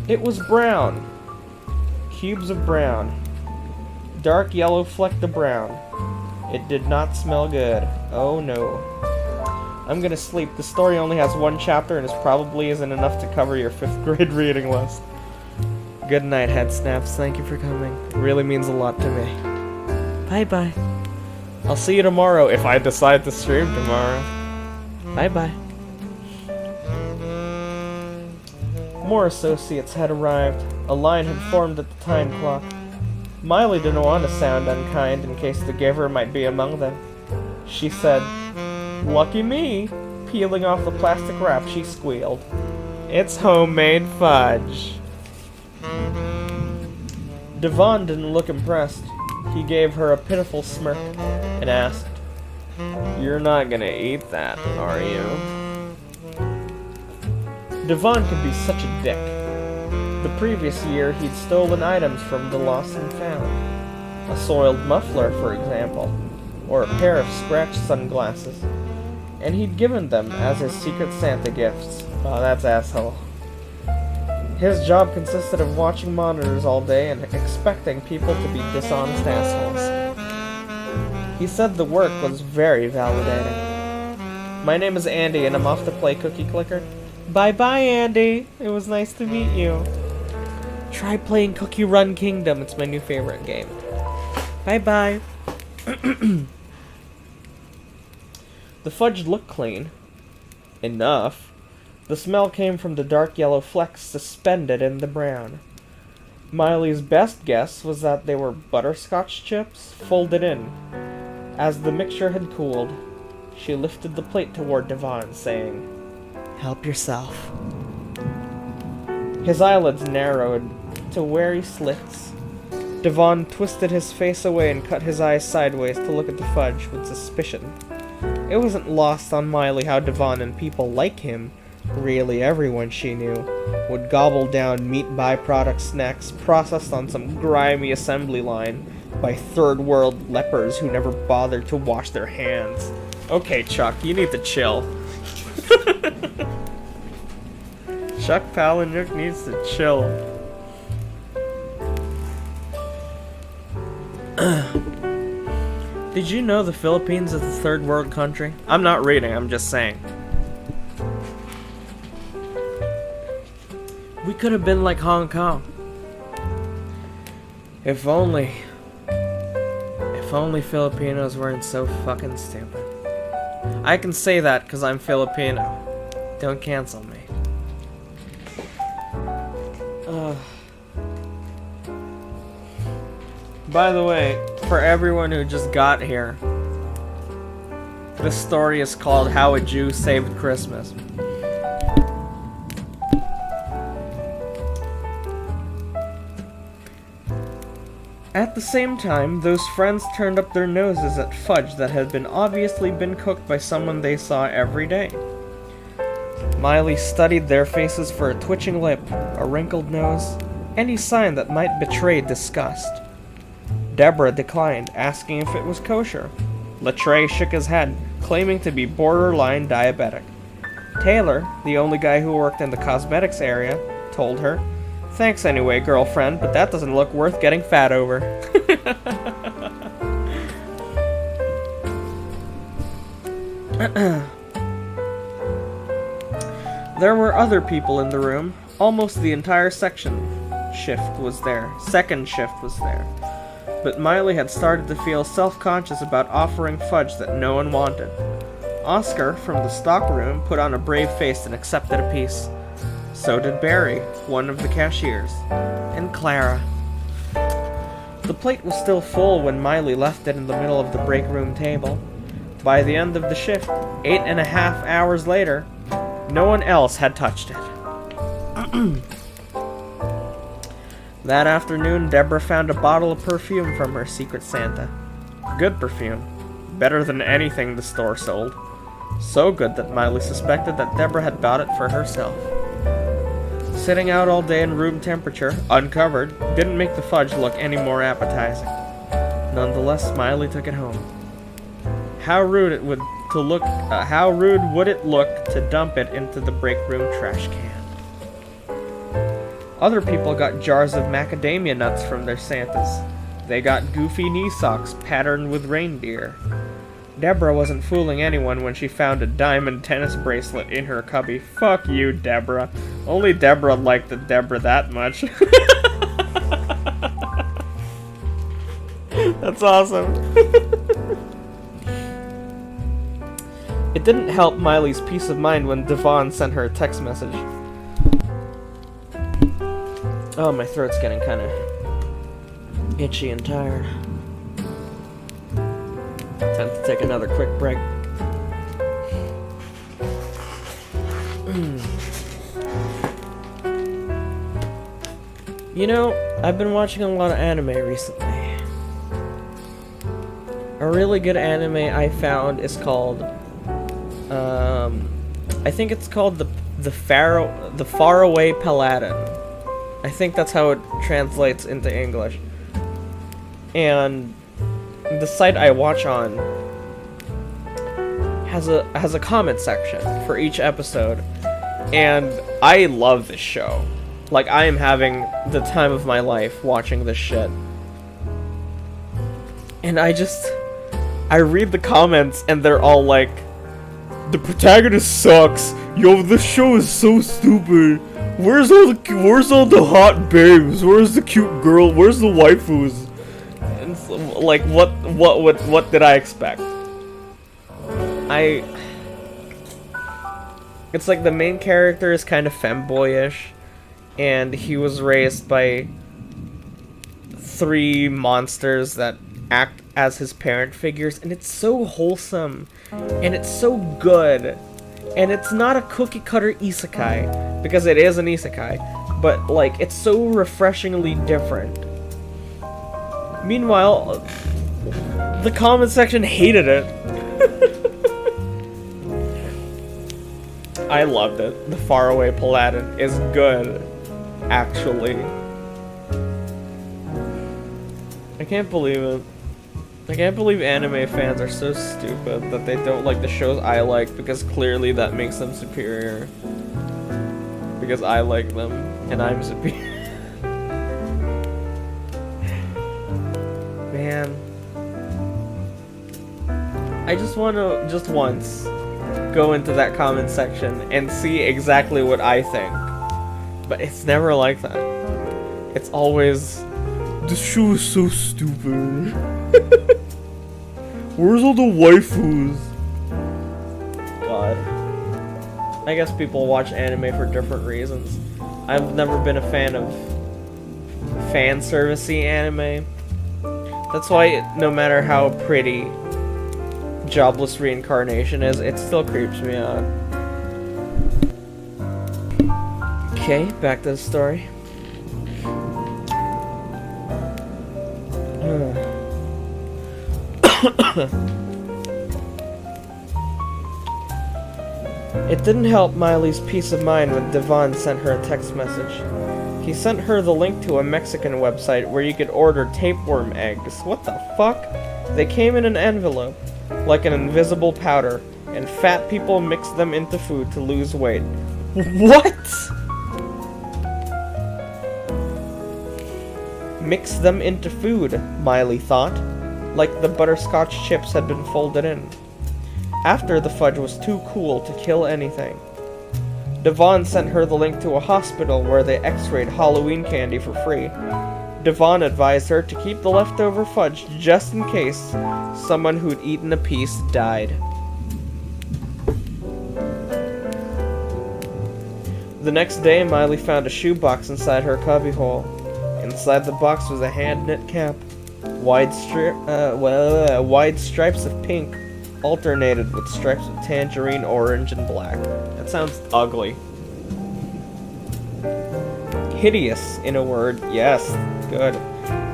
It was brown. Cubes of brown. Dark yellow flecked the brown. It did not smell good. Oh no. I'm gonna sleep. The story only has one chapter and probably isn't enough to cover your 5th grade reading list. Good night, head snaps. Thank you for coming. It really means a lot to me. Bye-bye. I'll see you tomorrow if I decide to stream tomorrow. Bye-bye. More associates had arrived. A line had formed at the time clock. Miley didn't want to sound unkind in case the giver might be among them. She said, "Lucky me." Peeling off the plastic wrap, she squealed, "It's homemade fudge." Devon didn't look impressed. He gave her a pitiful smirk and asked, "You're not gonna eat that, are you?" Devon could be such a dick. The previous year, he'd stolen items from the lost and found. A soiled muffler, for example, or a pair of scratched sunglasses. And he'd given them as his secret Santa gifts. Oh, that's asshole. His job consisted of watching monitors all day and expecting people to be dishonest assholes. He said the work was very validating. "My name is Andy and I'm off to play Cookie Clicker." "Bye-bye, Andy. It was nice to meet you." "Try playing Cookie Run Kingdom. It's my new favorite game." "Bye-bye." The fudge looked clean. Enough. The smell came from the dark yellow flecks suspended in the brown. Miley's best guess was that they were butterscotch chips folded in. As the mixture had cooled, she lifted the plate toward Devon, saying, "Help yourself." His eyelids narrowed to wary slits. Devon twisted his face away and cut his eyes sideways to look at the fudge with suspicion. It wasn't lost on Miley how Devon and people like him, really everyone she knew, would gobble down meat byproduct snacks processed on some grimy assembly line by third-world lepers who never bothered to wash their hands. Okay, Chuck, you need to chill. Chuck Palahniuk needs to chill. Did you know the Philippines is a third world country? I'm not reading, I'm just saying. We could have been like Hong Kong. If only Filipinos weren't so fucking stupid. I can say that because I'm Filipino. Don't cancel me. By the way, for everyone who just got here, this story is called How a Jew Saved Christmas. At the same time, those friends turned up their noses at fudge that had obviously been cooked by someone they saw every day. Miley studied their faces for a twitching lip, a wrinkled nose, any sign that might betray disgust. Deborah declined, asking if it was kosher. Latreille shook his head, claiming to be borderline diabetic. Taylor, the only guy who worked in the cosmetics area, told her, "Thanks anyway, girlfriend, but that doesn't look worth getting fat over." There were other people in the room. Almost the entire second shift was there. But Miley had started to feel self-conscious about offering fudge that no one wanted. Oscar, from the stock room, put on a brave face and accepted a piece. So did Barry, one of the cashiers, and Clara. The plate was still full when Miley left it in the middle of the break room table. By the end of the shift, 8.5 hours later, no one else had touched it. That afternoon, Deborah found a bottle of perfume from her Secret Santa. Good perfume. Better than anything the store sold. So good that Miley suspected that Deborah had bought it for herself. Sitting out all day in room temperature, uncovered, didn't make the fudge look any more appetizing. Nonetheless, Miley took it home. How rude would it look to dump it into the break room trash can? Other people got jars of macadamia nuts from their Santas. They got goofy knee socks patterned with reindeer. Deborah wasn't fooling anyone when she found a diamond tennis bracelet in her cubby. Fuck you, Deborah. Only Deborah liked the Deborah that much. That's awesome. It didn't help Miley's peace of mind when Devon sent her a text message. Oh, my throat's getting kind of itchy and tired. Time to take another quick break. You know, I've been watching a lot of anime recently. A really good anime I found is called, I think it's called the Faraway Paladin. I think that's how it translates into English. And the site I watch on has a comment section for each episode, and I love this show. Like, I am having the time of my life watching this shit. And I read the comments and they're all like, "The protagonist sucks. Yo, this show is so stupid. Where's all the hot babes? Where's the cute girl? Where's the waifus?" And so, like, what did I expect? It's like the main character is kind of femboyish, and he was raised by 3 monsters that act as his parent figures, and it's so wholesome, and it's so good, and it's not a cookie cutter isekai, because it is an isekai, but like, it's so refreshingly different. Meanwhile, the comment section hated it. I loved it. The Faraway Paladin is good, actually. I can't believe it. I can't believe anime fans are so stupid that they don't like the shows I like, because clearly that makes them superior. because I like them and I'm superior. Man. I just want to, just once, go into that comment section and see exactly what I think. But it's never like that. It's always, this show is so stupid. Where's all the waifus? God. I guess people watch anime for different reasons. I've never been a fan of fan servicey anime. That's why no matter how pretty Jobless Reincarnation is, it still creeps me out. Okay, back to the story. It didn't help Miley's peace of mind when Devon sent her a text message. He sent her the link to a Mexican website where you could order tapeworm eggs. What the fuck? They came in an envelope, like an invisible powder, and fat people mix them into food to lose weight. What? Mix them into food, Miley thought, like the butterscotch chips had been folded in. After the fudge was too cool to kill anything. Devon sent her the link to a hospital where they x-rayed Halloween candy for free. Devon advised her to keep the leftover fudge just in case someone who'd eaten a piece died. The next day, Miley found a shoebox inside her cubbyhole. Inside the box was a hand-knit cap. Wide stripes of pink alternated with stripes of tangerine, orange, and black. That sounds ugly. Hideous, in a word. Yes, good.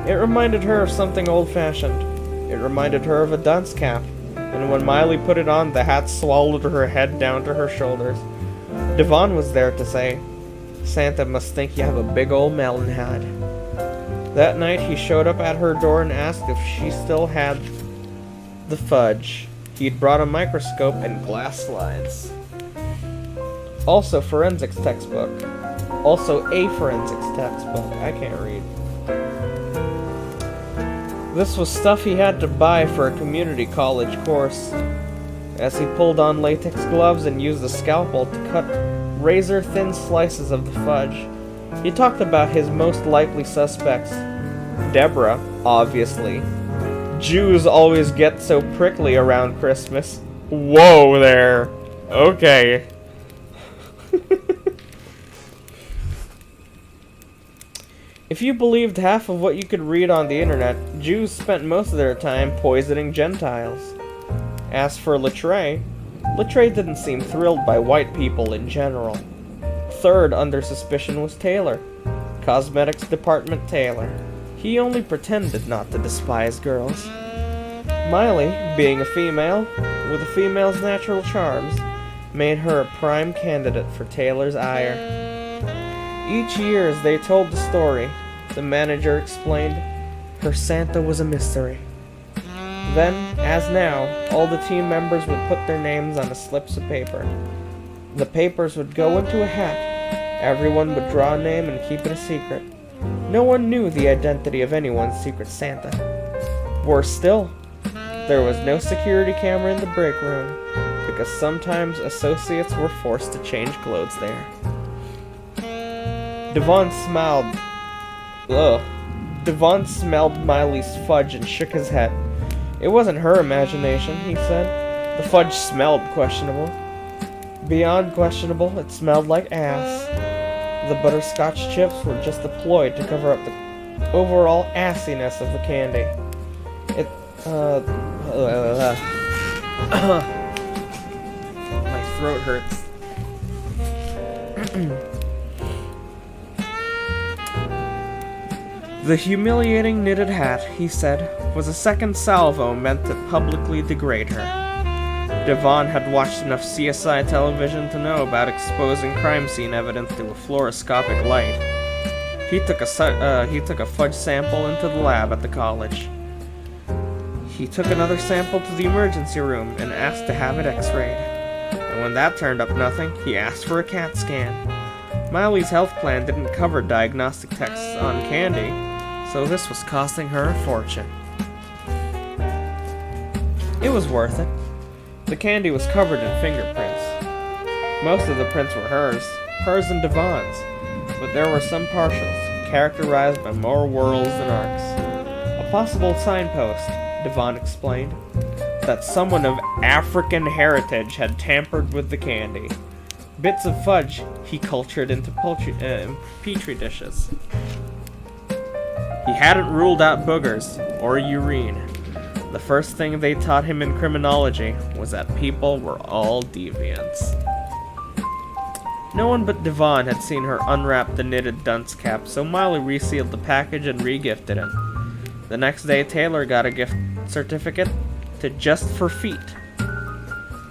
It reminded her of something old-fashioned. It reminded her of a dunce cap. And when Miley put it on, the hat swallowed her head down to her shoulders. Devon was there to say, "Santa must think you have a big old melon head." That night, he showed up at her door and asked if she still had the fudge. He'd brought a microscope and glass slides. Also, forensics textbook. Also, a forensics textbook. I can't read. This was stuff he had to buy for a community college course. As he pulled on latex gloves and used a scalpel to cut razor-thin slices of the fudge, he talked about his most likely suspects. Deborah, obviously. Jews always get so prickly around Christmas. Whoa there. Okay. If you believed half of what you could read on the internet, Jews spent most of their time poisoning Gentiles. As for Latre didn't seem thrilled by white people in general. Third under suspicion was Taylor. Cosmetics Department Taylor. He only pretended not to despise girls. Miley, being a female, with a female's natural charms, made her a prime candidate for Taylor's ire. Each year as they told the story, the manager explained, her Santa was a mystery. Then, as now, all the team members would put their names on the slips of paper. The papers would go into a hat. Everyone would draw a name and keep it a secret. No one knew the identity of anyone's secret Santa. Worse still, there was no security camera in the break room, because sometimes associates were forced to change clothes there. Devon smelled Miley's fudge and shook his head. It wasn't her imagination, he said. The fudge smelled questionable. Beyond questionable, it smelled like ass. The butterscotch chips were just a ploy to cover up the overall assiness of the candy. My throat hurts. The humiliating knitted hat, he said, was a second salvo meant to publicly degrade her. Devon had watched enough CSI television to know about exposing crime scene evidence through a fluoroscopic light. He took a fudge sample into the lab at the college. He took another sample to the emergency room and asked to have it x-rayed. And when that turned up nothing, he asked for a CAT scan. Miley's health plan didn't cover diagnostic tests on candy, so this was costing her a fortune. It was worth it. The candy was covered in fingerprints. Most of the prints were hers and Devon's, but there were some partials, characterized by more whorls than arcs. A possible signpost, Devon explained, that someone of African heritage had tampered with the candy. Bits of fudge he cultured into petri dishes. He hadn't ruled out boogers or urine. The first thing they taught him in criminology was that people were all deviants. No one but Devon had seen her unwrap the knitted dunce cap, so Miley resealed the package and re-gifted it. The next day, Taylor got a gift certificate to Just for Feet.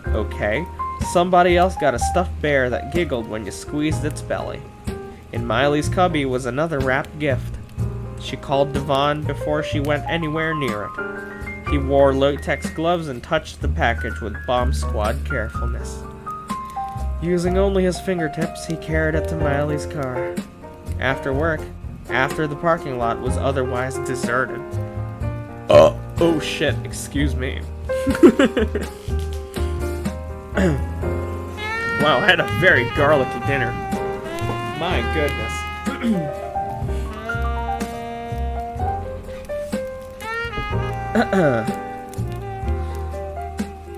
Okay, somebody else got a stuffed bear that giggled when you squeezed its belly. In Miley's cubby was another wrapped gift. She called Devon before she went anywhere near it. He wore latex gloves and touched the package with bomb squad carefulness. Using only his fingertips, he carried it to Miley's car. After work, after the parking lot was otherwise deserted. Oh shit, excuse me. Wow, I had a very garlicky dinner. My goodness.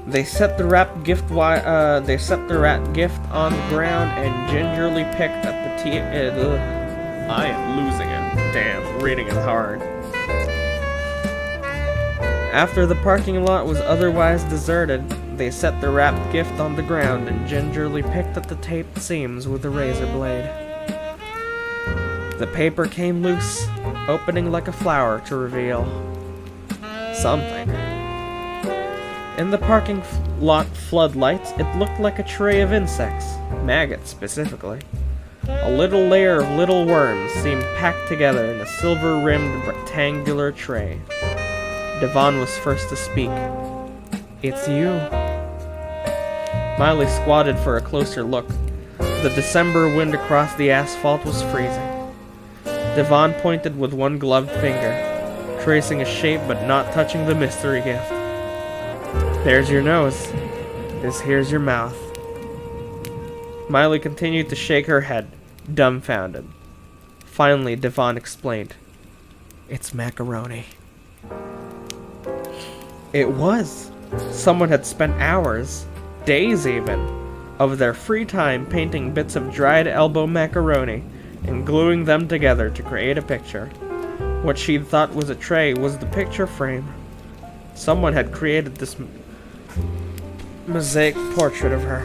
They set the wrapped gift on the ground and gingerly picked at the I am losing it. Damn, reading is hard. After the parking lot was otherwise deserted, they set the wrapped gift on the ground and gingerly picked at the taped seams with a razor blade. The paper came loose, opening like a flower to reveal something. In the parking lot floodlights, it looked like a tray of insects, maggots specifically. A little layer of little worms seemed packed together in a silver-rimmed rectangular tray. Devon was first to speak. "It's you." Miley squatted for a closer look. The December wind across the asphalt was freezing. Devon pointed with one gloved finger, tracing a shape but not touching the mystery gift. "There's your nose. Here's your mouth." Miley continued to shake her head, dumbfounded. Finally, Devon explained. "It's macaroni." It was. Someone had spent hours, days even, of their free time painting bits of dried elbow macaroni and gluing them together to create a picture. What she'd thought was a tray was the picture frame. Someone had created this mosaic portrait of her.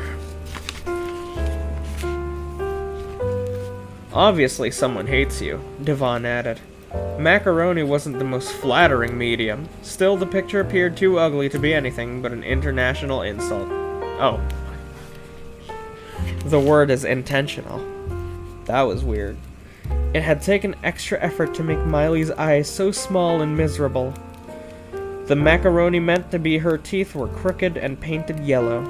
"Obviously someone hates you," Devon added. Macaroni wasn't the most flattering medium. Still, the picture appeared too ugly to be anything but an international insult. Oh. The word is intentional. That was weird. It had taken extra effort to make Miley's eyes so small and miserable. The macaroni meant to be her teeth were crooked and painted yellow.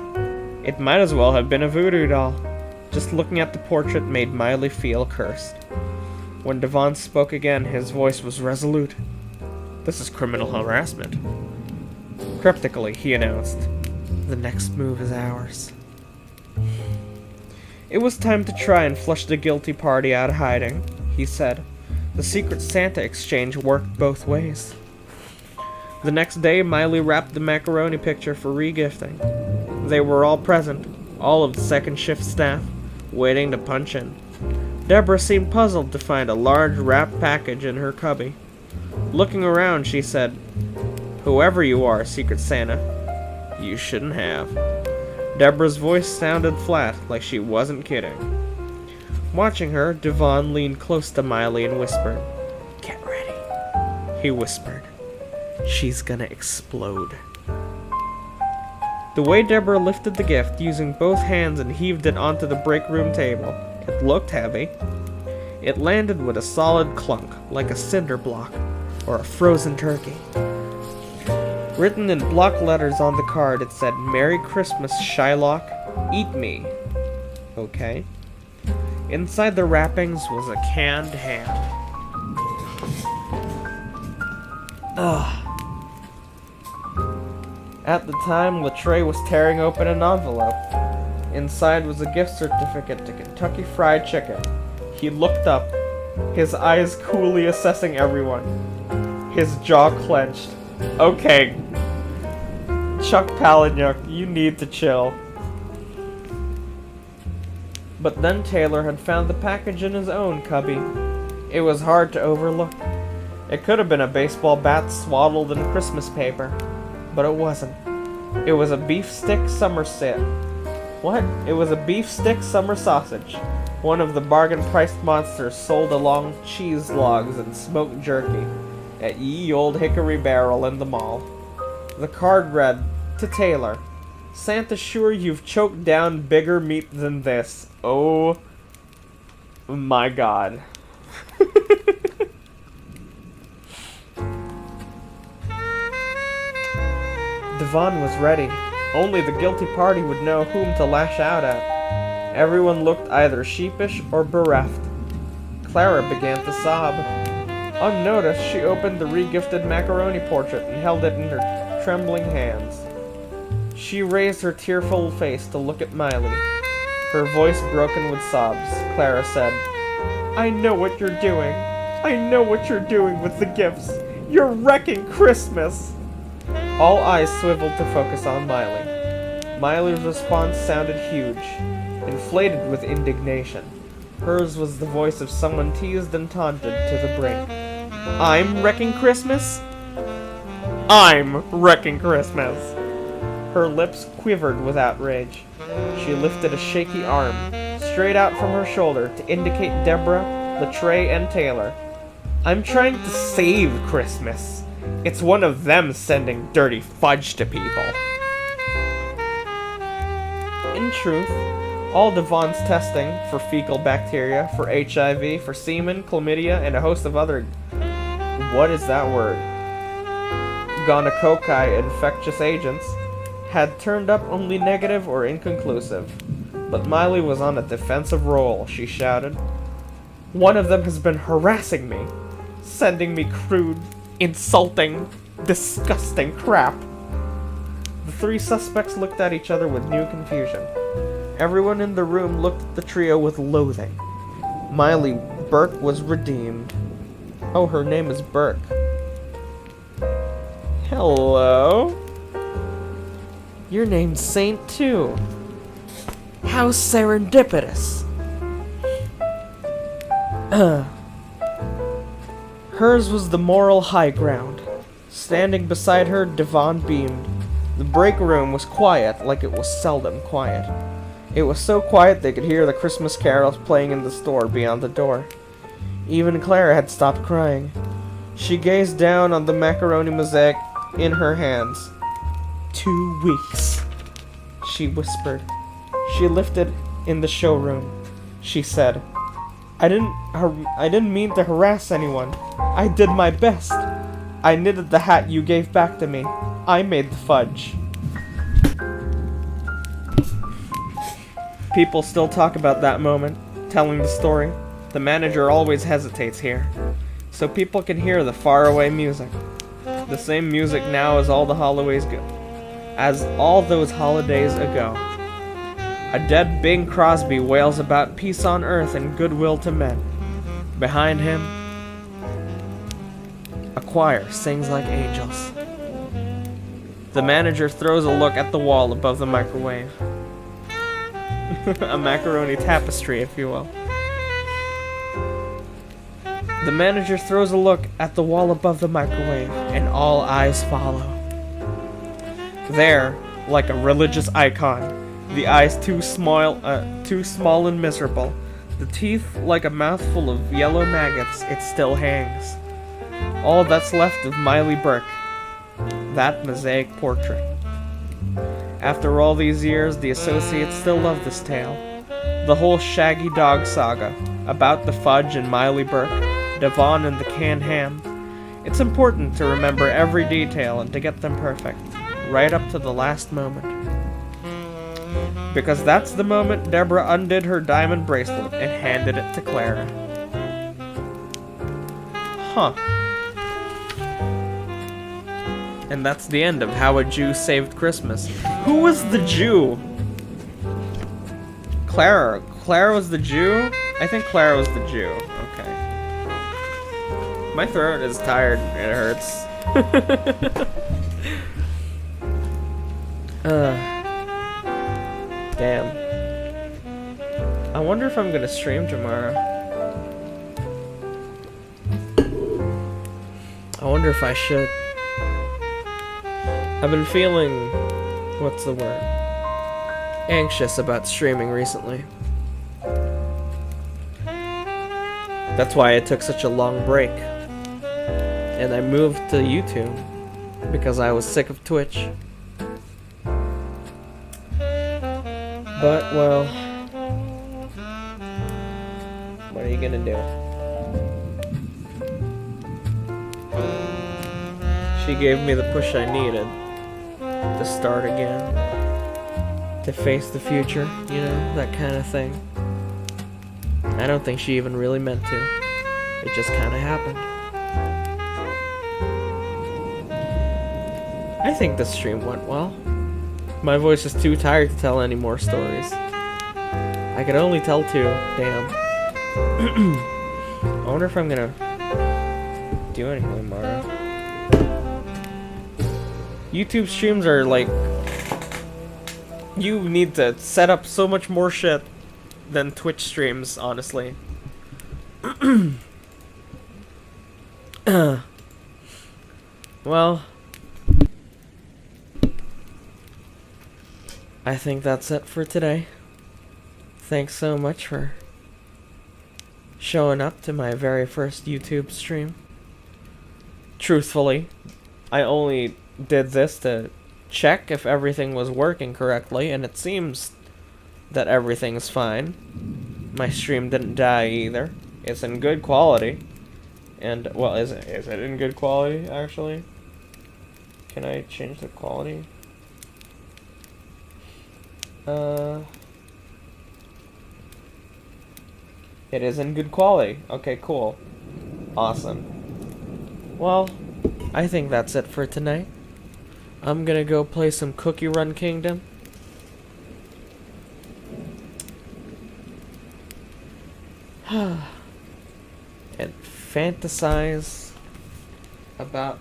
It might as well have been a voodoo doll. Just looking at the portrait made Miley feel cursed. When Devon spoke again, his voice was resolute. "This is criminal harassment." Cryptically, he announced, "The next move is ours." It was time to try and flush the guilty party out of hiding, he said. The Secret Santa exchange worked both ways. The next day, Miley wrapped the macaroni picture for re-gifting. They were all present, all of the second shift staff, waiting to punch in. Deborah seemed puzzled to find a large wrapped package in her cubby. Looking around, she said, "Whoever you are, Secret Santa, you shouldn't have." Deborah's voice sounded flat, like she wasn't kidding. Watching her, Devon leaned close to Miley and whispered, "Get ready," he whispered. "She's gonna explode." The way Deborah lifted the gift using both hands and heaved it onto the break room table, it looked heavy. It landed with a solid clunk, like a cinder block, or a frozen turkey. Written in block letters on the card, it said, "Merry Christmas, Shylock. Eat me." Okay. Inside the wrappings was a canned ham. Ugh. At the time, Latreille was tearing open an envelope. Inside was a gift certificate to Kentucky Fried Chicken. He looked up, his eyes coolly assessing everyone. His jaw clenched. Okay, Chuck Palahniuk, you need to chill. But then Taylor had found the package in his own cubby. It was hard to overlook. It could have been a baseball bat swaddled in Christmas paper, but it wasn't. It was a beef stick summer It was a beef stick summer sausage, one of the bargain-priced monsters sold along cheese logs and smoked jerky at Ye Old Hickory Barrel in the mall. The card read, to Taylor, Santa's sure you've choked down bigger meat than this. Oh my god. Devon was ready. Only the guilty party would know whom to lash out at. Everyone looked either sheepish or bereft. Clara began to sob. Unnoticed, she opened the re-gifted macaroni portrait and held it in her trembling hands. She raised her tearful face to look at Miley. Her voice broken with sobs, Clara said, I know what you're doing. I know what you're doing with the gifts. You're wrecking Christmas. All eyes swiveled to focus on Miley. Miley's response sounded huge, inflated with indignation. Hers was the voice of someone teased and taunted to the brink. I'm wrecking Christmas? I'm wrecking Christmas. Her lips quivered with outrage. She lifted a shaky arm, straight out from her shoulder, to indicate Deborah, Latreille, and Taylor. I'm trying to save Christmas. It's one of them sending dirty fudge to people. In truth, all Devon's testing for fecal bacteria, for HIV, for semen, chlamydia, and a host of other... what is that word? Gonococci infectious agents had turned up only negative or inconclusive. But Miley was on a defensive roll, she shouted. One of them has been harassing me, sending me crude, insulting, disgusting crap. The three suspects looked at each other with new confusion. Everyone in the room looked at the trio with loathing. Miley Burke was redeemed. Oh, her name is Burke. Hello? Your name's Saint, too. How serendipitous. Hers was the moral high ground. Standing beside her, Devon beamed. The break room was quiet, like it was seldom quiet. It was so quiet they could hear the Christmas carols playing in the store beyond the door. Even Clara had stopped crying. She gazed down on the macaroni mosaic in her hands. 2 weeks, she whispered. She lifted in the showroom. She said, I didn't mean to harass anyone. I did my best. I knitted the hat you gave back to me. I made the fudge. People still talk about that moment, telling the story. The manager always hesitates here, so people can hear the faraway music. The same music now as all those holidays ago. A dead Bing Crosby wails about peace on earth and goodwill to men. Behind him, a choir sings like angels. The manager throws a look at the wall above the microwave. A macaroni tapestry, if you will. The manager throws a look at the wall above the microwave, and all eyes follow. There, like a religious icon, the eyes too small and miserable, the teeth like a mouthful of yellow maggots, it still hangs. All that's left of Miley Burke, that mosaic portrait. After all these years, the associates still love this tale. The whole Shaggy Dog saga, about the fudge and Miley Burke, Devon and the canned ham. It's important to remember every detail and to get them perfect, right up to the last moment. Because that's the moment Deborah undid her diamond bracelet and handed it to Clara. Huh. And that's the end of How a Jew Saved Christmas. Who was the Jew? Clara. Clara was the Jew? I think Clara was the Jew. Okay. My throat is tired. It hurts. Damn. I wonder if I'm gonna stream tomorrow. I wonder if I should. I've been feeling... what's the word? Anxious about streaming recently. That's why I took such a long break. And I moved to YouTube. Because I was sick of Twitch. But, well... what are you gonna do? She gave me the push I needed to start again, to face the future, you know, that kind of thing. I don't think she even really meant to. It just kind of happened. I think the stream went well. My voice is too tired to tell any more stories. I could only tell two. Damn. I wonder if I'm gonna do anything tomorrow. YouTube streams are like... you need to set up so much more shit than Twitch streams, honestly. Well... I think that's it for today. Thanks so much for showing up to my very first YouTube stream. Truthfully, I only did this to check if everything was working correctly, and it seems that everything's fine. My stream didn't die either. It's in good quality. And, well, is it in good quality, actually? Can I change the quality? It is in good quality. Okay, cool. Awesome. Well, I think that's it for tonight. I'm gonna go play some Cookie Run Kingdom. And fantasize about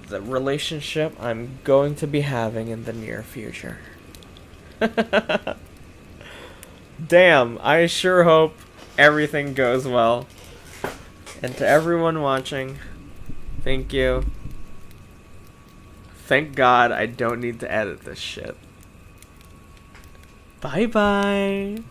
the relationship I'm going to be having in the near future. Damn, I sure hope everything goes well. And to everyone watching, thank you. Thank God I don't need to edit this shit. Bye bye.